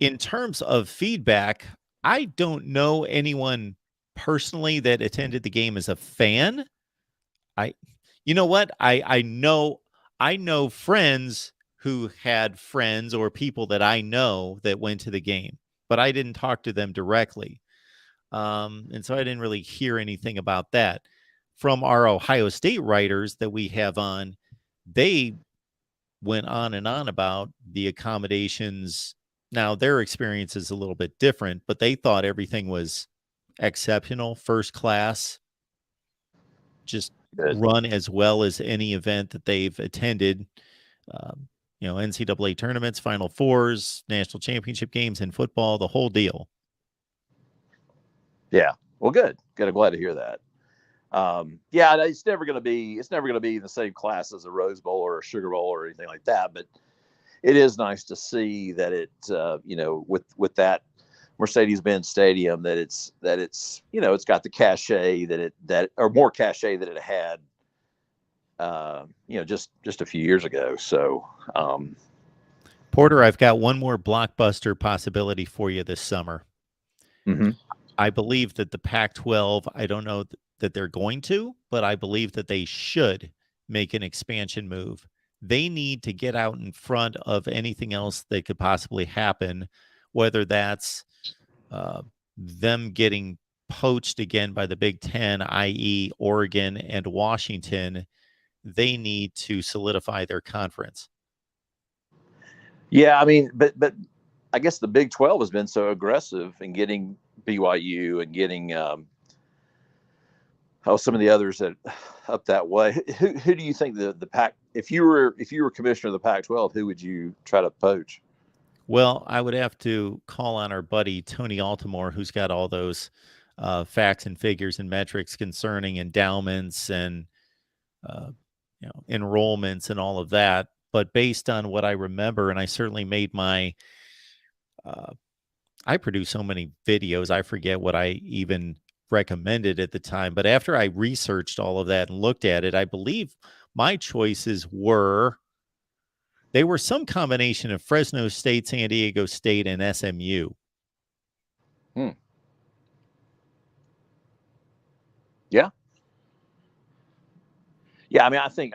In terms of feedback, I don't know anyone personally that attended the game as a fan. You know what? I know friends who had friends or people that I know that went to the game, but I didn't talk to them directly. And so I didn't really hear anything about that. From our Ohio State writers that we have on, they went on and on about the accommodations. Now, their experience is a little bit different, but they thought everything was exceptional, first class, just Good. Run as well as any event that they've attended. NCAA tournaments, Final Fours, national championship games in football, the whole deal. Yeah, Well, good. I'm glad to hear that. Yeah, it's never going to be in the same class as a Rose Bowl or a Sugar Bowl or anything like that. But it is nice to see that it, with that Mercedes-Benz Stadium, that it's it's got the cachet or more cachet than it had, just a few years ago. So, Porter, I've got one more blockbuster possibility for you this summer. mm-hmm. I believe that the Pac-12, I don't know that they're going to, but I believe that they should make an expansion move. They need to get out in front of anything else that could possibly happen, whether that's them getting poached again by the Big Ten, i.e. Oregon and Washington. They need to solidify their conference. Yeah, I mean, but I guess the Big 12 has been so aggressive in getting BYU and getting some of the others that up that way. Who do you think the Pac? If you were commissioner of the Pac-12, who would you try to poach? Well, I would have to call on our buddy Tony Altimore, who's got all those facts and figures and metrics concerning endowments and enrollments and all of that. But based on what I remember, and I certainly made my, I produced so many videos, I forget what I even recommended at the time. But after I researched all of that and looked at it, I believe my choices were some combination of Fresno State, San Diego State, and SMU. Yeah. Yeah, I mean, I think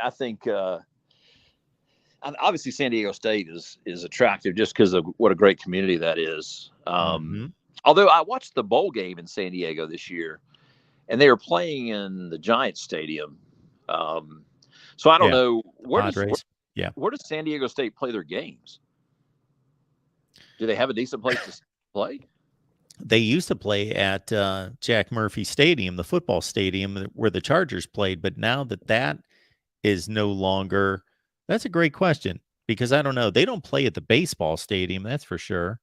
obviously San Diego State is attractive just because of what a great community that is. Although I watched the bowl game in San Diego this year, and they were playing in the Giants Stadium. So I don't know where does San Diego State play their games? Do they have a decent place to play? They used to play at Jack Murphy Stadium, the football stadium where the Chargers played. But now that is no longer, that's a great question, because I don't know. They don't play at the baseball stadium, that's for sure.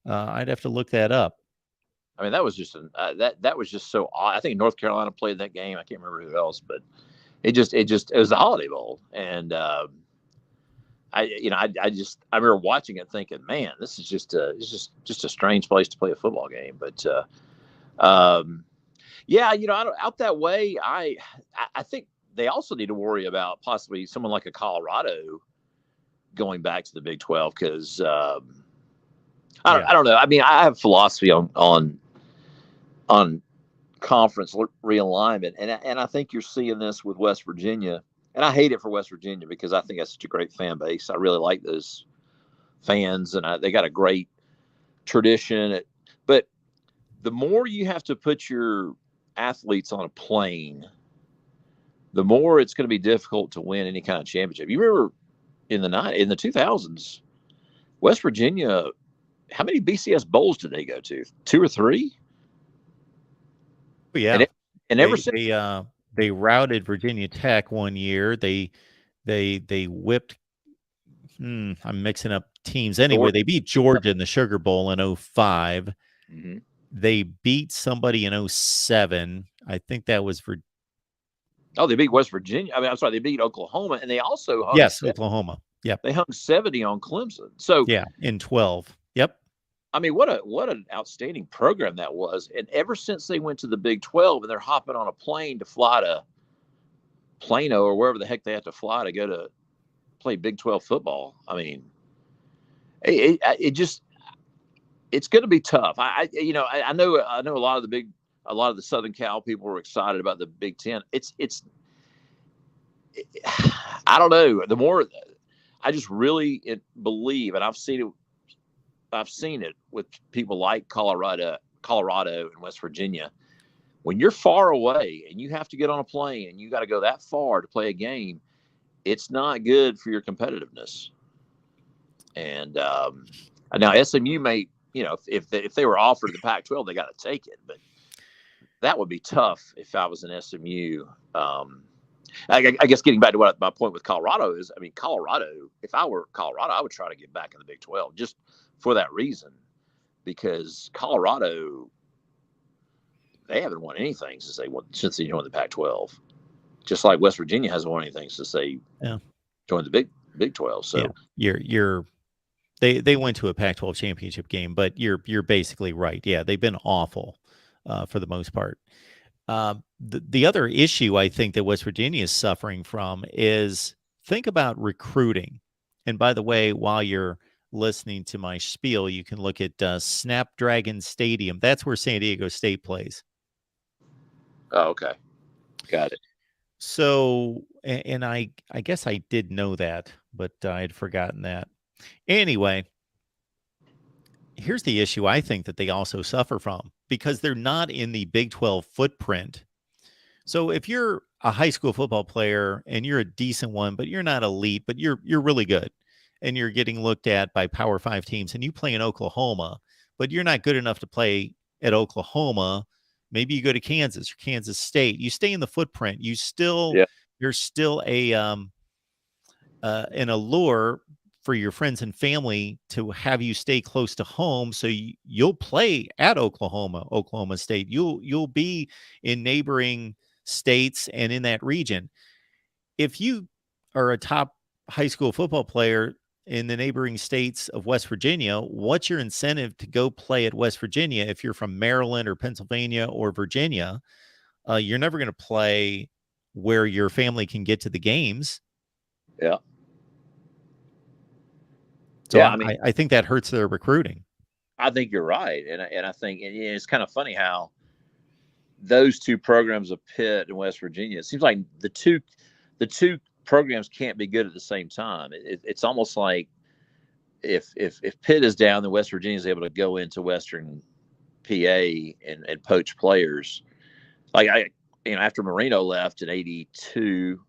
I'd have to look that up. I mean, that was just that was just so odd. I think North Carolina played that game. I can't remember who else, but it was the Holiday Bowl, and I remember watching it thinking, man, this is just a strange place to play a football game. But yeah, out that way, I think they also need to worry about possibly someone like a Colorado going back to the Big 12, because I don't know. I mean, I have philosophy on conference realignment, and I think you're seeing this with West Virginia. And I hate it for West Virginia because I think that's such a great fan base. I really like those fans, and they got a great tradition. But the more you have to put your athletes on a plane, the more it's going to be difficult to win any kind of championship. You remember in the 2000s, West Virginia, how many BCS bowls did they go to? 2 or 3? Yeah. And ever since they routed Virginia Tech one year. They whipped. I'm mixing up teams. Anyway, they beat Georgia in the Sugar Bowl in 2005. Mm-hmm. They beat somebody in 2007. I think that was for. Oh, they beat West Virginia. I mean, I'm sorry, they beat Oklahoma, and they also hung Oklahoma. Yep. They hung 70 on Clemson. So yeah, in 12. Yep. I mean, what an outstanding program that was. And ever since they went to the Big 12 and they're hopping on a plane to fly to Plano or wherever the heck they have to fly to go to play Big 12 football, I mean, it's going to be tough. I know a lot of the Southern Cal people were excited about the Big 10. I don't know. The more I just really believe, and I've seen it with people like Colorado and West Virginia. When you're far away and you have to get on a plane and you got to go that far to play a game, it's not good for your competitiveness. And now SMU may, if they were offered the Pac-12, they got to take it. But that would be tough if I was an SMU. I guess getting back to what my point with Colorado is, I mean, if I were Colorado, I would try to get back in the Big 12 just for that reason, because Colorado, they haven't won anything since they joined the Pac-12. Just like West Virginia hasn't won anything since they joined the Big 12. So they went to a Pac-12 championship game, but you're basically right. Yeah, they've been awful for the most part. The other issue I think that West Virginia is suffering from is, think about recruiting. And by the way, while you're listening to my spiel, you can look at Snapdragon Stadium. That's where San Diego State plays. Oh, okay. Got it. So, and I guess I did know that, but I had forgotten that. Anyway, here's the issue I think that they also suffer from, because they're not in the Big 12 footprint. So if you're a high school football player and you're a decent one, but you're not elite, but you're really good, and you're getting looked at by Power 5 teams, and you play in Oklahoma, but you're not good enough to play at Oklahoma, maybe you go to Kansas or Kansas State, you stay in the footprint, there's still an allure for your friends and family to have you stay close to home. So you'll play at Oklahoma State. You'll be in neighboring states and in that region. If you are a top high school football player in the neighboring states of West Virginia, what's your incentive to go play at West Virginia? If you're from Maryland or Pennsylvania or Virginia, you're never going to play where your family can get to the games. Yeah. So I think that hurts their recruiting. I think you're right. And I think it's kind of funny how those two programs of Pitt and West Virginia, it seems like the two programs can't be good at the same time. It's almost like if Pitt is down, then West Virginia is able to go into Western PA and poach players. Like after Marino left in '82,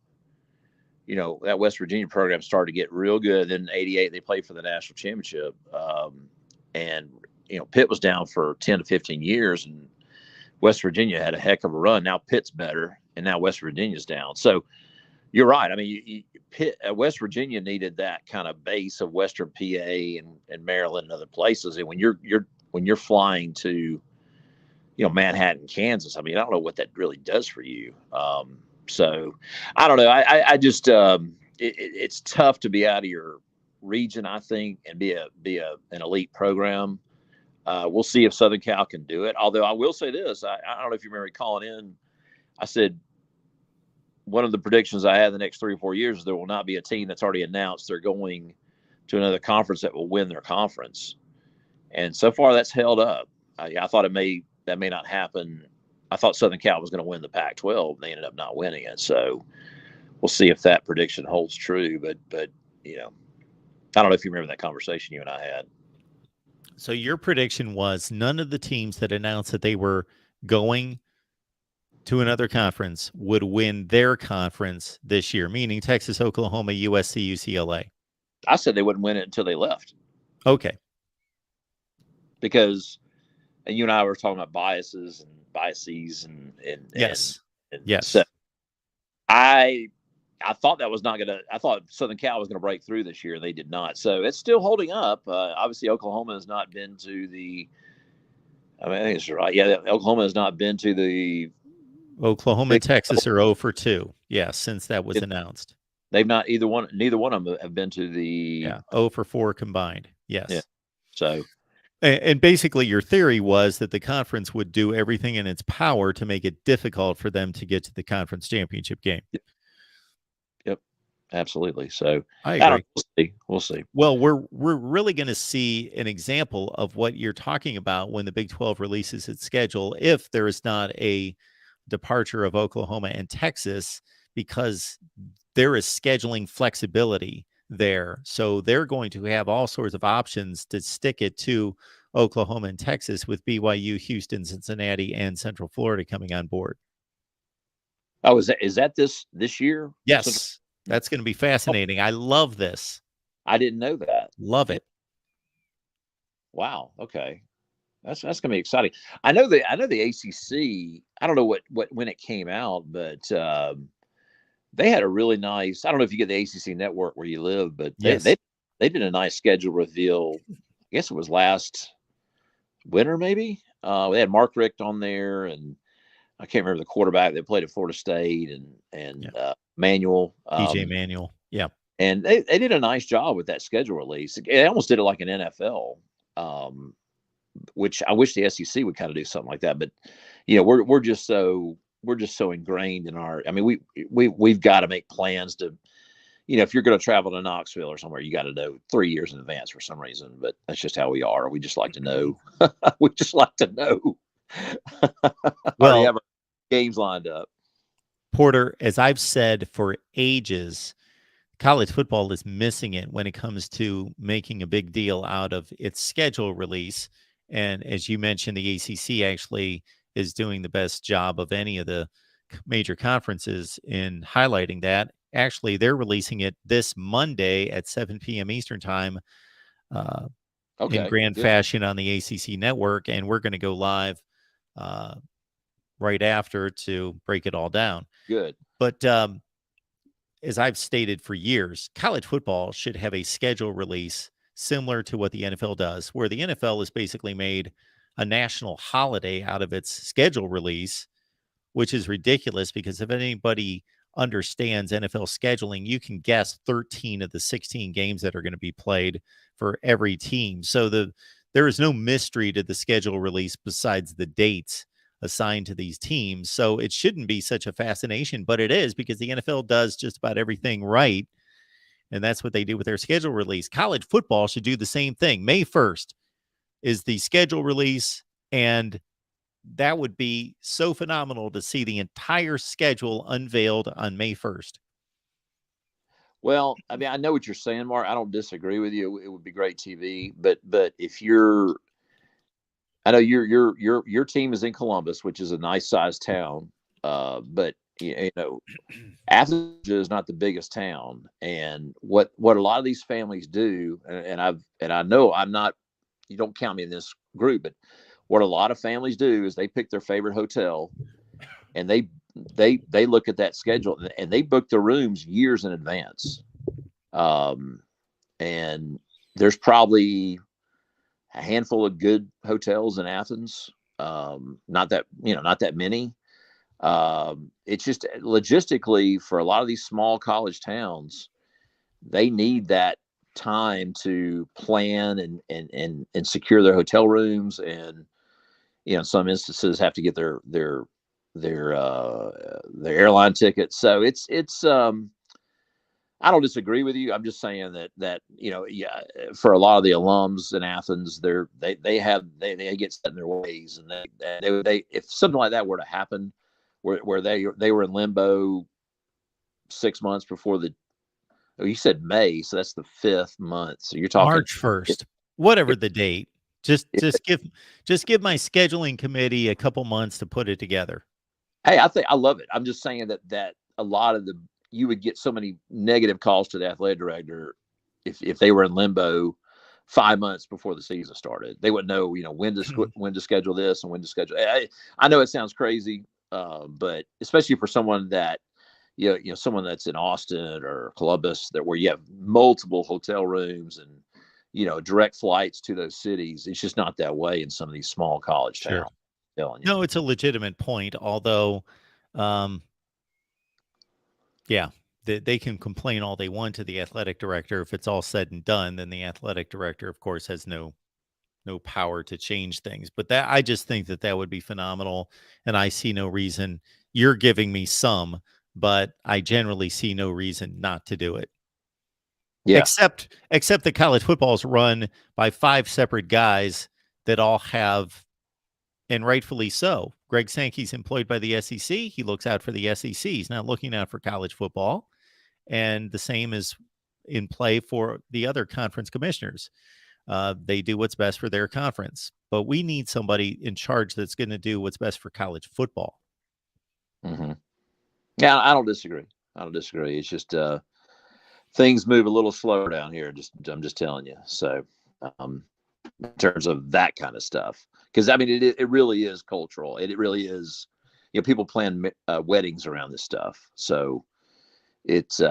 that West Virginia program started to get real good. Then in '88, they played for the national championship. And Pitt was down for 10 to 15 years, and West Virginia had a heck of a run. Now Pitt's better, and now West Virginia's down. So you're right. I mean, West Virginia needed that kind of base of Western PA and Maryland and other places. And when you're flying to, Manhattan, Kansas, I mean, I don't know what that really does for you. So I don't know. I just it's tough to be out of your region, I think, and be an elite program. We'll see if Southern Cal can do it. Although I will say this, I don't know if you remember calling in. I said one of the predictions I had the next 3 or 4 years is there will not be a team that's already announced they're going to another conference that will win their conference. And so far that's held up. I thought that may not happen. I thought Southern Cal was going to win the Pac-12. They ended up not winning it. So we'll see if that prediction holds true. But I don't know if you remember that conversation you and I had. So your prediction was none of the teams that announced that they were going to another conference would win their conference this year, meaning Texas, Oklahoma, USC, UCLA. I said they wouldn't win it until they left. Okay. Because, and you and I were talking about biases and yes. And yes. So I thought that was not going to, I thought Southern Cal was going to break through this year. They did not. So it's still holding up. Obviously Oklahoma has not been to I think it's right. Yeah. Oklahoma has not been to the Oklahoma and Texas are 0 for 2. Yeah. Since that was announced. They've not neither one of them have been to the 0 for 4 combined. Yes. Yeah. So, and basically your theory was that the conference would do everything in its power to make it difficult for them to get to the conference championship game. Yep. Absolutely. So I agree. We'll see. Well, we're really going to see an example of what you're talking about when the Big 12 releases its schedule, if there is not a departure of Oklahoma and Texas, because there is scheduling flexibility there. So they're going to have all sorts of options to stick it to Oklahoma and Texas, with BYU, Houston, Cincinnati, and Central Florida coming on board. Oh, is that this year? Yes. That's going to be fascinating. I love this. I didn't know that. Love it. Wow. Okay. That's going to be exciting. I know the ACC. I don't know what when it came out, but they had a really nice. I don't know if you get the ACC network where you live, but they did a nice schedule reveal. I guess it was last winter, maybe. They had Mark Richt on there, and I can't remember the quarterback that played at Florida State, and Manuel. DJ Manuel. Yeah. And they did a nice job with that schedule release. They almost did it like an NFL, which I wish the SEC would kind of do something like that. But we're just so ingrained in our. I mean, we've got to make plans to, if you're going to travel to Knoxville or somewhere, you got to know 3 years in advance for some reason. But that's just how we are. We just like to know. We just like to know. Well, have our games lined up. Porter, as I've said for ages, college football is missing it when it comes to making a big deal out of its schedule release. And as you mentioned, the ACC actually is doing the best job of any of the major conferences in highlighting that. Actually, they're releasing it this Monday at 7 p.m. Eastern time in grand fashion on the ACC network. And we're going to go live right after to break it all down. Good. But as I've stated for years, college football should have a schedule release similar to what the NFL does, where the NFL has basically made a national holiday out of its schedule release, which is ridiculous because if anybody understands NFL scheduling, you can guess 13 of the 16 games that are going to be played for every team. So there is no mystery to the schedule release besides the dates assigned to these teams. So it shouldn't be such a fascination, but it is because the NFL does just about everything right. And that's what they do with their schedule release. College football should do the same thing. May 1st is the schedule release, and that would be so phenomenal to see the entire schedule unveiled on May 1st. Well, I mean, I know what you're saying, Mark. I don't disagree with you. It would be great TV, but if you're, I know your team is in Columbus, which is a nice sized town, but Athens is not the biggest town, and what a lot of these families do, and I know I'm not, you don't count me in this group, but what a lot of families do is they pick their favorite hotel, and they look at that schedule and they book the rooms years in advance, and there's probably a handful of good hotels in Athens, not that many. It's just logistically for a lot of these small college towns, they need that time to plan and secure their hotel rooms, and in some instances have to get their airline tickets. So it's I don't disagree with you. I'm just saying that for a lot of the alums in Athens, they get set in their ways, and they if something like that were to happen, where they were in limbo 6 months before you said May, so that's the 5th month. So you're talking March 1st, whatever the date. Just give my scheduling committee a couple months to put it together. Hey, I love it. I'm just saying that a lot of you would get so many negative calls to the athletic director if they were in limbo 5 months before the season started. They wouldn't know, when to schedule this and when to schedule. I know it sounds crazy, but especially for someone that, someone that's in Austin or Columbus, where you have multiple hotel rooms and, direct flights to those cities, it's just not that way in some of these small college towns. Sure. I'm telling you. No, it's a legitimate point, although, they can complain all they want to the athletic director. If it's all said and done, then the athletic director, of course, has no power to change things. But I just think that would be phenomenal, and I see no reason. You're giving me some, but I generally see no reason not to do it. Yeah. Except that college football is run by 5 separate guys that all have, and rightfully so. Greg Sankey's employed by the SEC. He looks out for the SEC. He's not looking out for college football. And the same is in play for the other conference commissioners. They do what's best for their conference. But we need somebody in charge that's going to do what's best for college football. Mm-hmm. Yeah, I don't disagree. It's just things move a little slower down here. I'm just telling you. So in terms of that kind of stuff, because I mean, it really is cultural. It really is. People plan weddings around this stuff. So it's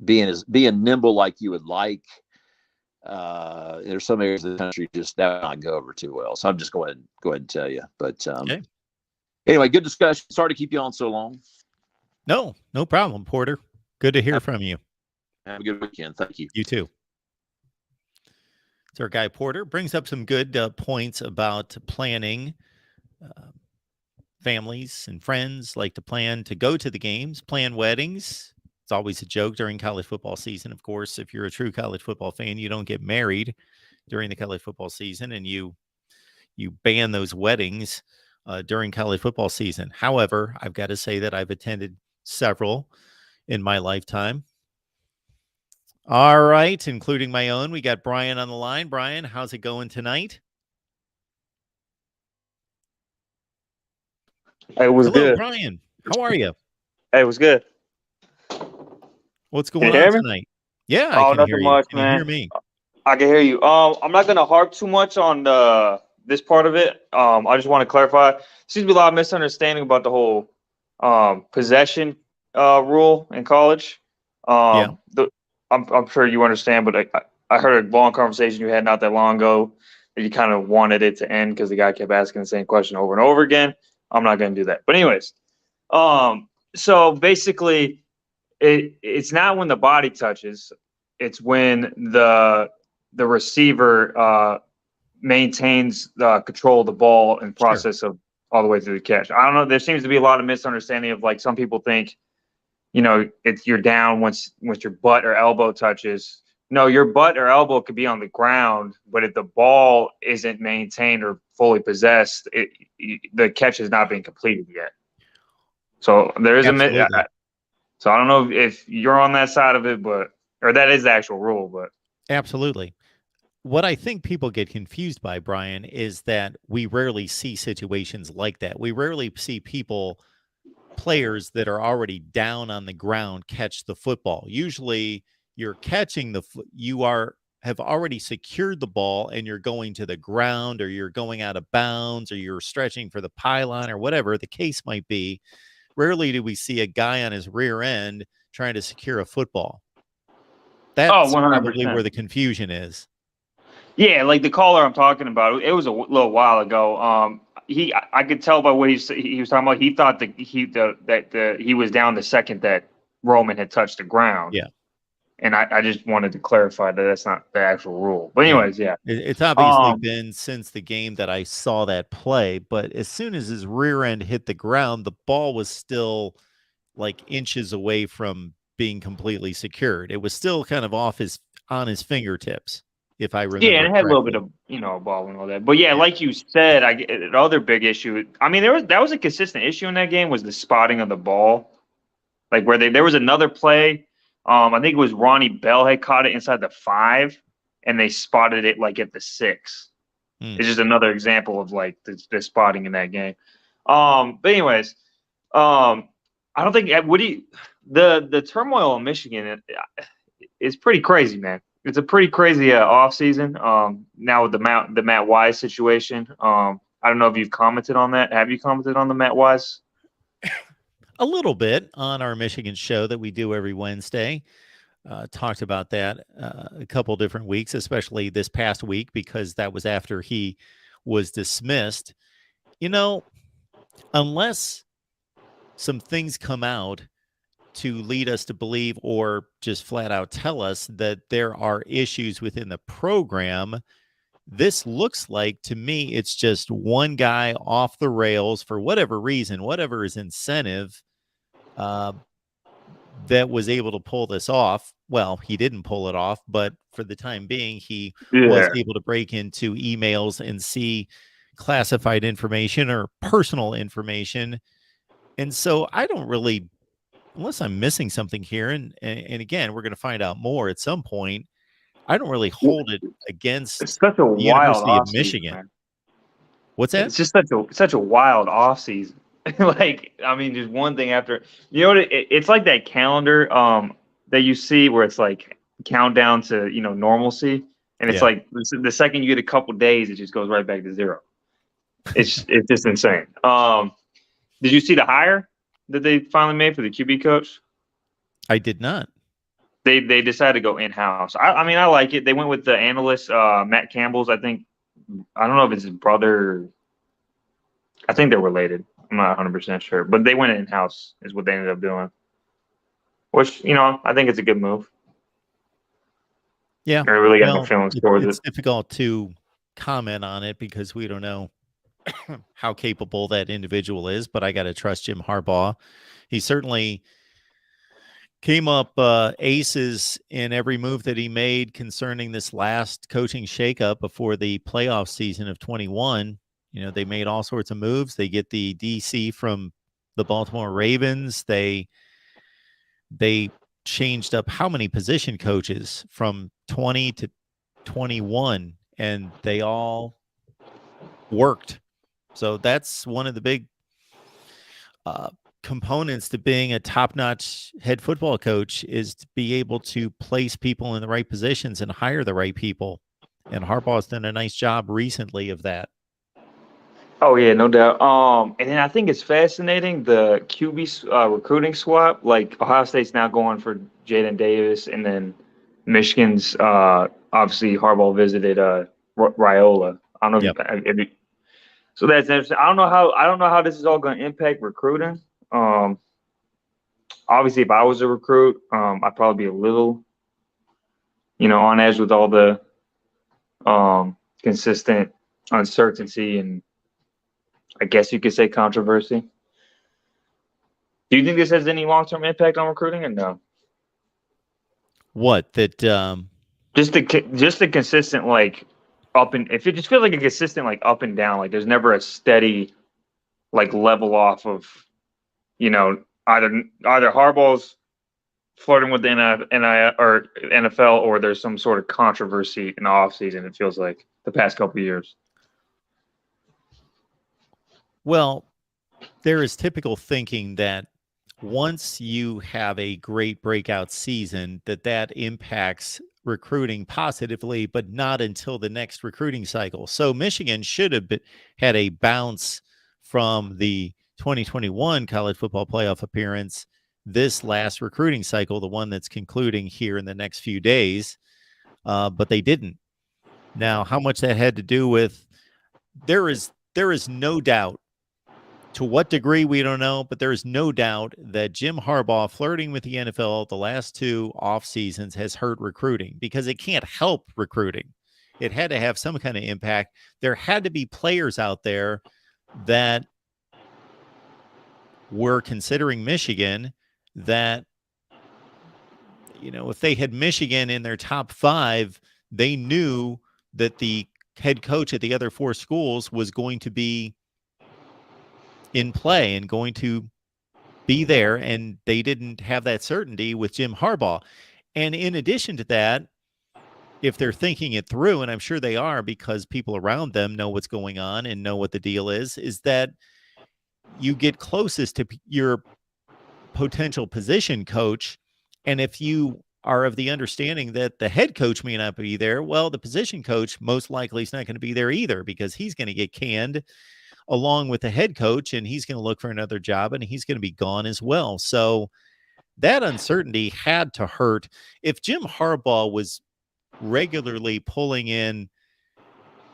being nimble like you would like. There's some areas of the country just that would not go over too well. So I'm just go ahead and tell you. But okay. Anyway, good discussion. Sorry to keep you on so long. No problem, Porter. Good to hear from you. Have a good weekend. Thank you. You too. So our guy Porter brings up some good points about planning. Families and friends like to plan to go to the games, plan weddings. It's always a joke during college football season. Of course, if you're a true college football fan, you don't get married during the college football season, and you ban those weddings during college football season. However, I've got to say that I've attended several in my lifetime. All right, including my own. We got Brian on the line. Brian, how's it going tonight? Hey, it was Hello, good. Brian. How are you? Hey, it was good. What's Can going you hear on me? tonight? Yeah, Oh, I can nothing hear you. much, Can you man. hear me? I can hear you. I'm not gonna harp too much on this part of it. I just want to clarify. Seems to be a lot of misunderstanding about the whole possession rule in college. Yeah. I'm sure you understand, but I heard a long conversation you had not that long ago that you kind of wanted it to end because the guy kept asking the same question over and over again. I'm not gonna do that. But anyways, so basically, it's not when the body touches. It's when the receiver maintains the control of the ball and process of all the way through the catch. I don't know. There seems to be a lot of misunderstanding of, like, some people think, you're down once your butt or elbow touches. No, your butt or elbow could be on the ground, but if the ball isn't maintained or fully possessed, the catch has not been completed yet. So there is Absolutely. so I don't know if you're on that side of it, or that is the actual rule, but. Absolutely. What I think people get confused by, Brian, is that we rarely see situations like that. We rarely see players that are already down on the ground catch the football. Usually you're catching have already secured the ball and you're going to the ground, or you're going out of bounds, or you're stretching for the pylon, or whatever the case might be. Rarely do we see a guy on his rear end trying to secure a football. That's 100%. Probably where the confusion is. Yeah, like the caller I'm talking about, it was a little while ago. I could tell by what he was talking about. He thought that he was down the second that Roman had touched the ground. Yeah. And I just wanted to clarify that that's not the actual rule. But anyways, yeah. It's obviously been since the game that I saw that play, but as soon as his rear end hit the ground, the ball was still like inches away from being completely secured. It was still kind of on his fingertips, if I remember. Yeah, and it had correctly. A little bit of ball and all that. But yeah, like you said, the other big issue. I mean, that was a consistent issue in that game, was the spotting of the ball. Like where there was another play. I think it was Ronnie Bell had caught it inside the 5, and they spotted it like at the 6. It's just another example of like the spotting in that game. But anyways, I don't think the turmoil in Michigan is pretty crazy, man. It's a pretty crazy off season. Now with the Matt Wise situation. I don't know if you've commented on that. Have you commented on the Matt Wise? A little bit on our Michigan show that we do every Wednesday. Talked about that a couple different weeks, especially this past week, because that was after he was dismissed. Unless some things come out to lead us to believe, or just flat out tell us that there are issues within the program, this looks like, to me, it's just one guy off the rails for whatever reason, whatever his incentive, that was able to pull this off. Well, he didn't pull it off, but for the time being, he was able to break into emails and see classified information or personal information. And so I don't really, unless I'm missing something here, and again, we're going to find out more at some point, I don't really hold it against such a the wild University of off-season, Michigan. man. What's that? It's just such a wild off season. Like, I mean, just one thing after, what it's like that calendar that you see where it's like countdown to normalcy, and it's like the second you get a couple days, it just goes right back to 0. It's just insane. Did you see the hire that they finally made for the QB coach? I did not. They decided to go in-house. I mean, I like it. They went with the analyst Matt Campbell's. I don't know if it's his brother. I think they're related. I'm not 100% sure, but they went in-house is what they ended up doing, which, I think it's a good move. Yeah. I really got no Well, feelings towards it's it. difficult to comment on it because we don't know how capable that individual is, but I got to trust Jim Harbaugh. He certainly came up aces in every move that he made concerning this last coaching shakeup before the playoff season of 21. They made all sorts of moves. They get the DC from the Baltimore Ravens. They changed up how many position coaches from 20 to 21, and they all worked. So that's one of the big components to being a top-notch head football coach, is to be able to place people in the right positions and hire the right people. And Harbaugh's done a nice job recently of that. Oh yeah, no doubt. And then I think it's fascinating the QB recruiting swap. Like Ohio State's now going for Jaden Davis, and then Michigan's obviously Harbaugh visited Raiola. I don't know. Yep. So that's interesting. I don't know how this is all going to impact recruiting. Obviously, if I was a recruit, I'd probably be a little, on edge with all the consistent uncertainty and, I guess you could say, controversy. Do you think this has any long-term impact on recruiting, or no? What that? Just the consistent if it just feels like a consistent up and down. Like there's never a steady level off of, either Harbaugh's flirting with the NIL or NFL, or there's some sort of controversy in the offseason. It feels like the past couple of years. Well, there is typical thinking that once you have a great breakout season, that impacts recruiting positively, but not until the next recruiting cycle. So Michigan should have had a bounce from the 2021 college football playoff appearance this last recruiting cycle, the one that's concluding here in the next few days, but they didn't. Now, how much that had to do with, there is no doubt. To what degree, we don't know, but there is no doubt that Jim Harbaugh flirting with the NFL the last two off seasons has hurt recruiting, because it can't help recruiting. It had to have some kind of impact. There had to be players out there that were considering Michigan that, if they had Michigan in their top 5, they knew that the head coach at the other 4 schools was going to be in play and going to be there, and they didn't have that certainty with Jim Harbaugh. And in addition to that, if they're thinking it through, and I'm sure they are, because people around them know what's going on and know what the deal is that you get closest to your potential position coach, and if you are of the understanding that the head coach may not be there, well, the position coach most likely is not going to be there either, because he's going to get canned along with the head coach, and he's going to look for another job, and he's going to be gone as well. So that uncertainty had to hurt. If Jim Harbaugh was regularly pulling in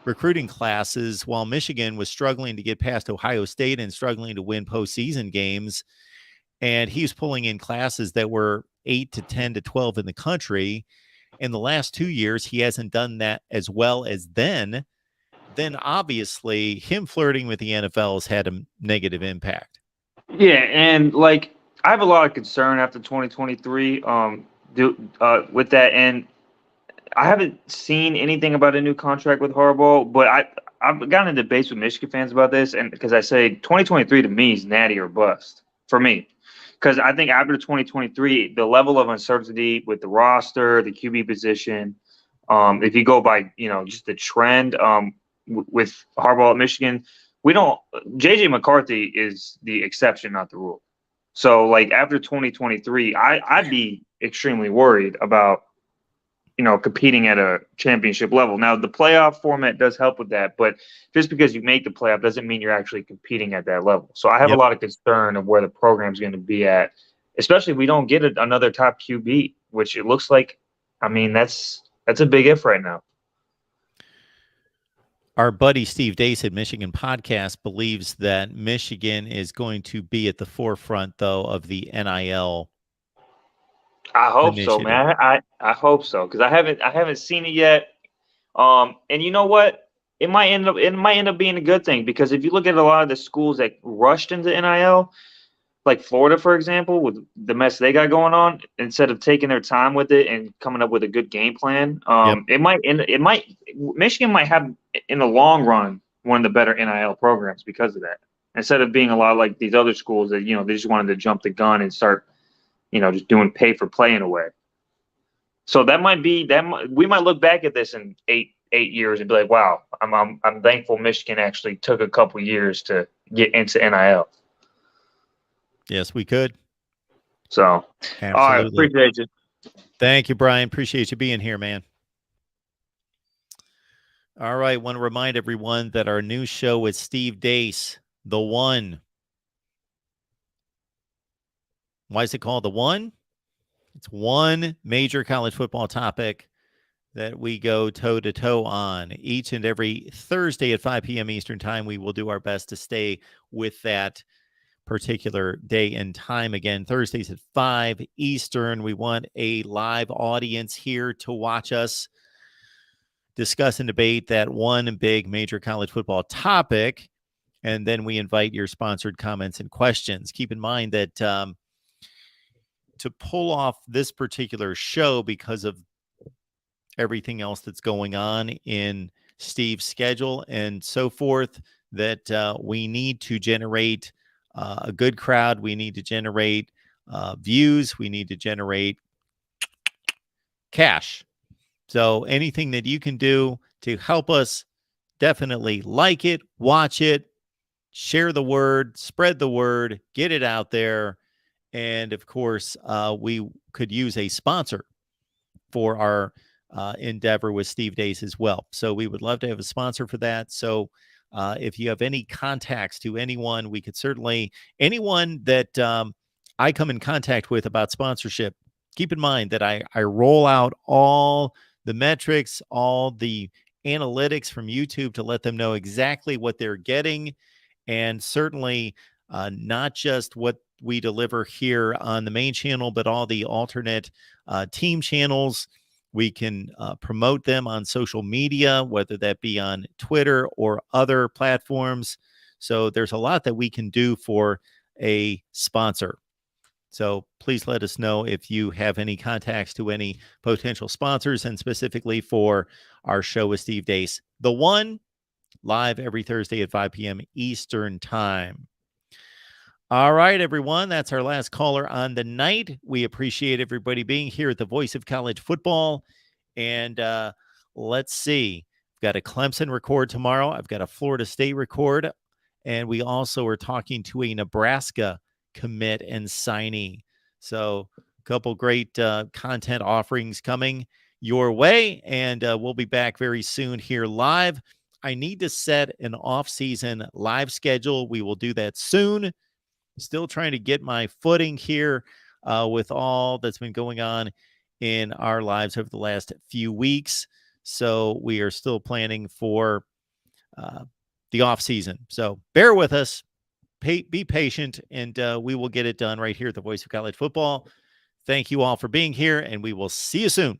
recruiting classes while Michigan was struggling to get past Ohio State and struggling to win postseason games, and he's pulling in classes that were 8 to 10 to 12 in the country, in the last 2 years, he hasn't done that as well as then obviously him flirting with the NFL has had a negative impact. Yeah, and I have a lot of concern after 2023 with that, and I haven't seen anything about a new contract with Harbaugh, but I've gotten in debates with Michigan fans about this, and because I say 2023 to me is natty or bust for me. Because I think after 2023, the level of uncertainty with the roster, the QB position, if you go by just the trend, with Harbaugh at Michigan, JJ McCarthy is the exception, not the rule. So after 2023, I'd be extremely worried about, competing at a championship level. Now the playoff format does help with that, but just because you make the playoff doesn't mean you're actually competing at that level. So I have a lot of concern of where the program's going to be at, especially if we don't get another top QB, which it looks like, that's a big if right now. Our buddy Steve Dace at Michigan Podcast believes that Michigan is going to be at the forefront, though, of the NIL. I hope so, initiative. man. I hope so because I haven't seen it yet. And you know what? It might end up being a good thing because if you look at a lot of the schools that rushed into NIL, like Florida, for example, with the mess they got going on, instead of taking their time with it and coming up with a good game plan, Michigan might have in the long run one of the better NIL programs because of that. Instead of being a lot like these other schools that they just wanted to jump the gun and start just doing pay for play in a way. So we might look back at this in eight years and be like, wow, I'm thankful Michigan actually took a couple years to get into NIL. Yes, we could. So, absolutely. All right, appreciate you. Thank you, Brian. Appreciate you being here, man. All right, want to remind everyone that our new show with Steve Dace, The One. Why is it called The One? It's one major college football topic that we go toe-to-toe on. Each and every Thursday at 5 p.m. Eastern Time, we will do our best to stay with that particular day and time. Again, Thursdays at 5 Eastern. We want a live audience here to watch us discuss and debate that one big major college football topic. And then we invite your sponsored comments and questions. Keep in mind that to pull off this particular show because of everything else that's going on in Steve's schedule and so forth, that we need to generate a good crowd. We need to generate views. We need to generate cash. So anything that you can do to help us, definitely like it, watch it, share the word, spread the word, get it out there. And of course, we could use a sponsor for our endeavor with Steve Dace as well. So we would love to have a sponsor for that. So if you have any contacts to anyone, we could certainly, anyone that I come in contact with about sponsorship, keep in mind that I roll out all the metrics, all the analytics from YouTube to let them know exactly what they're getting. And certainly not just what we deliver here on the main channel, but all the alternate team channels. We can promote them on social media, whether that be on Twitter or other platforms. So there's a lot that we can do for a sponsor. So please let us know if you have any contacts to any potential sponsors, and specifically for our show with Steve Dace. The One, live every Thursday at 5 p.m. Eastern Time. All right, everyone. That's our last caller on the night. We appreciate everybody being here at the Voice of College Football. And let's see. I've got a Clemson record tomorrow. I've got a Florida State record. And we also are talking to a Nebraska commit and signee. So a couple great content offerings coming your way. And we'll be back very soon here live. I need to set an off-season live schedule. We will do that soon. Still trying to get my footing here with all that's been going on in our lives over the last few weeks. So we are still planning for the off season. So bear with us, be patient, and we will get it done right here at the Voice of College Football. Thank you all for being here, and we will see you soon.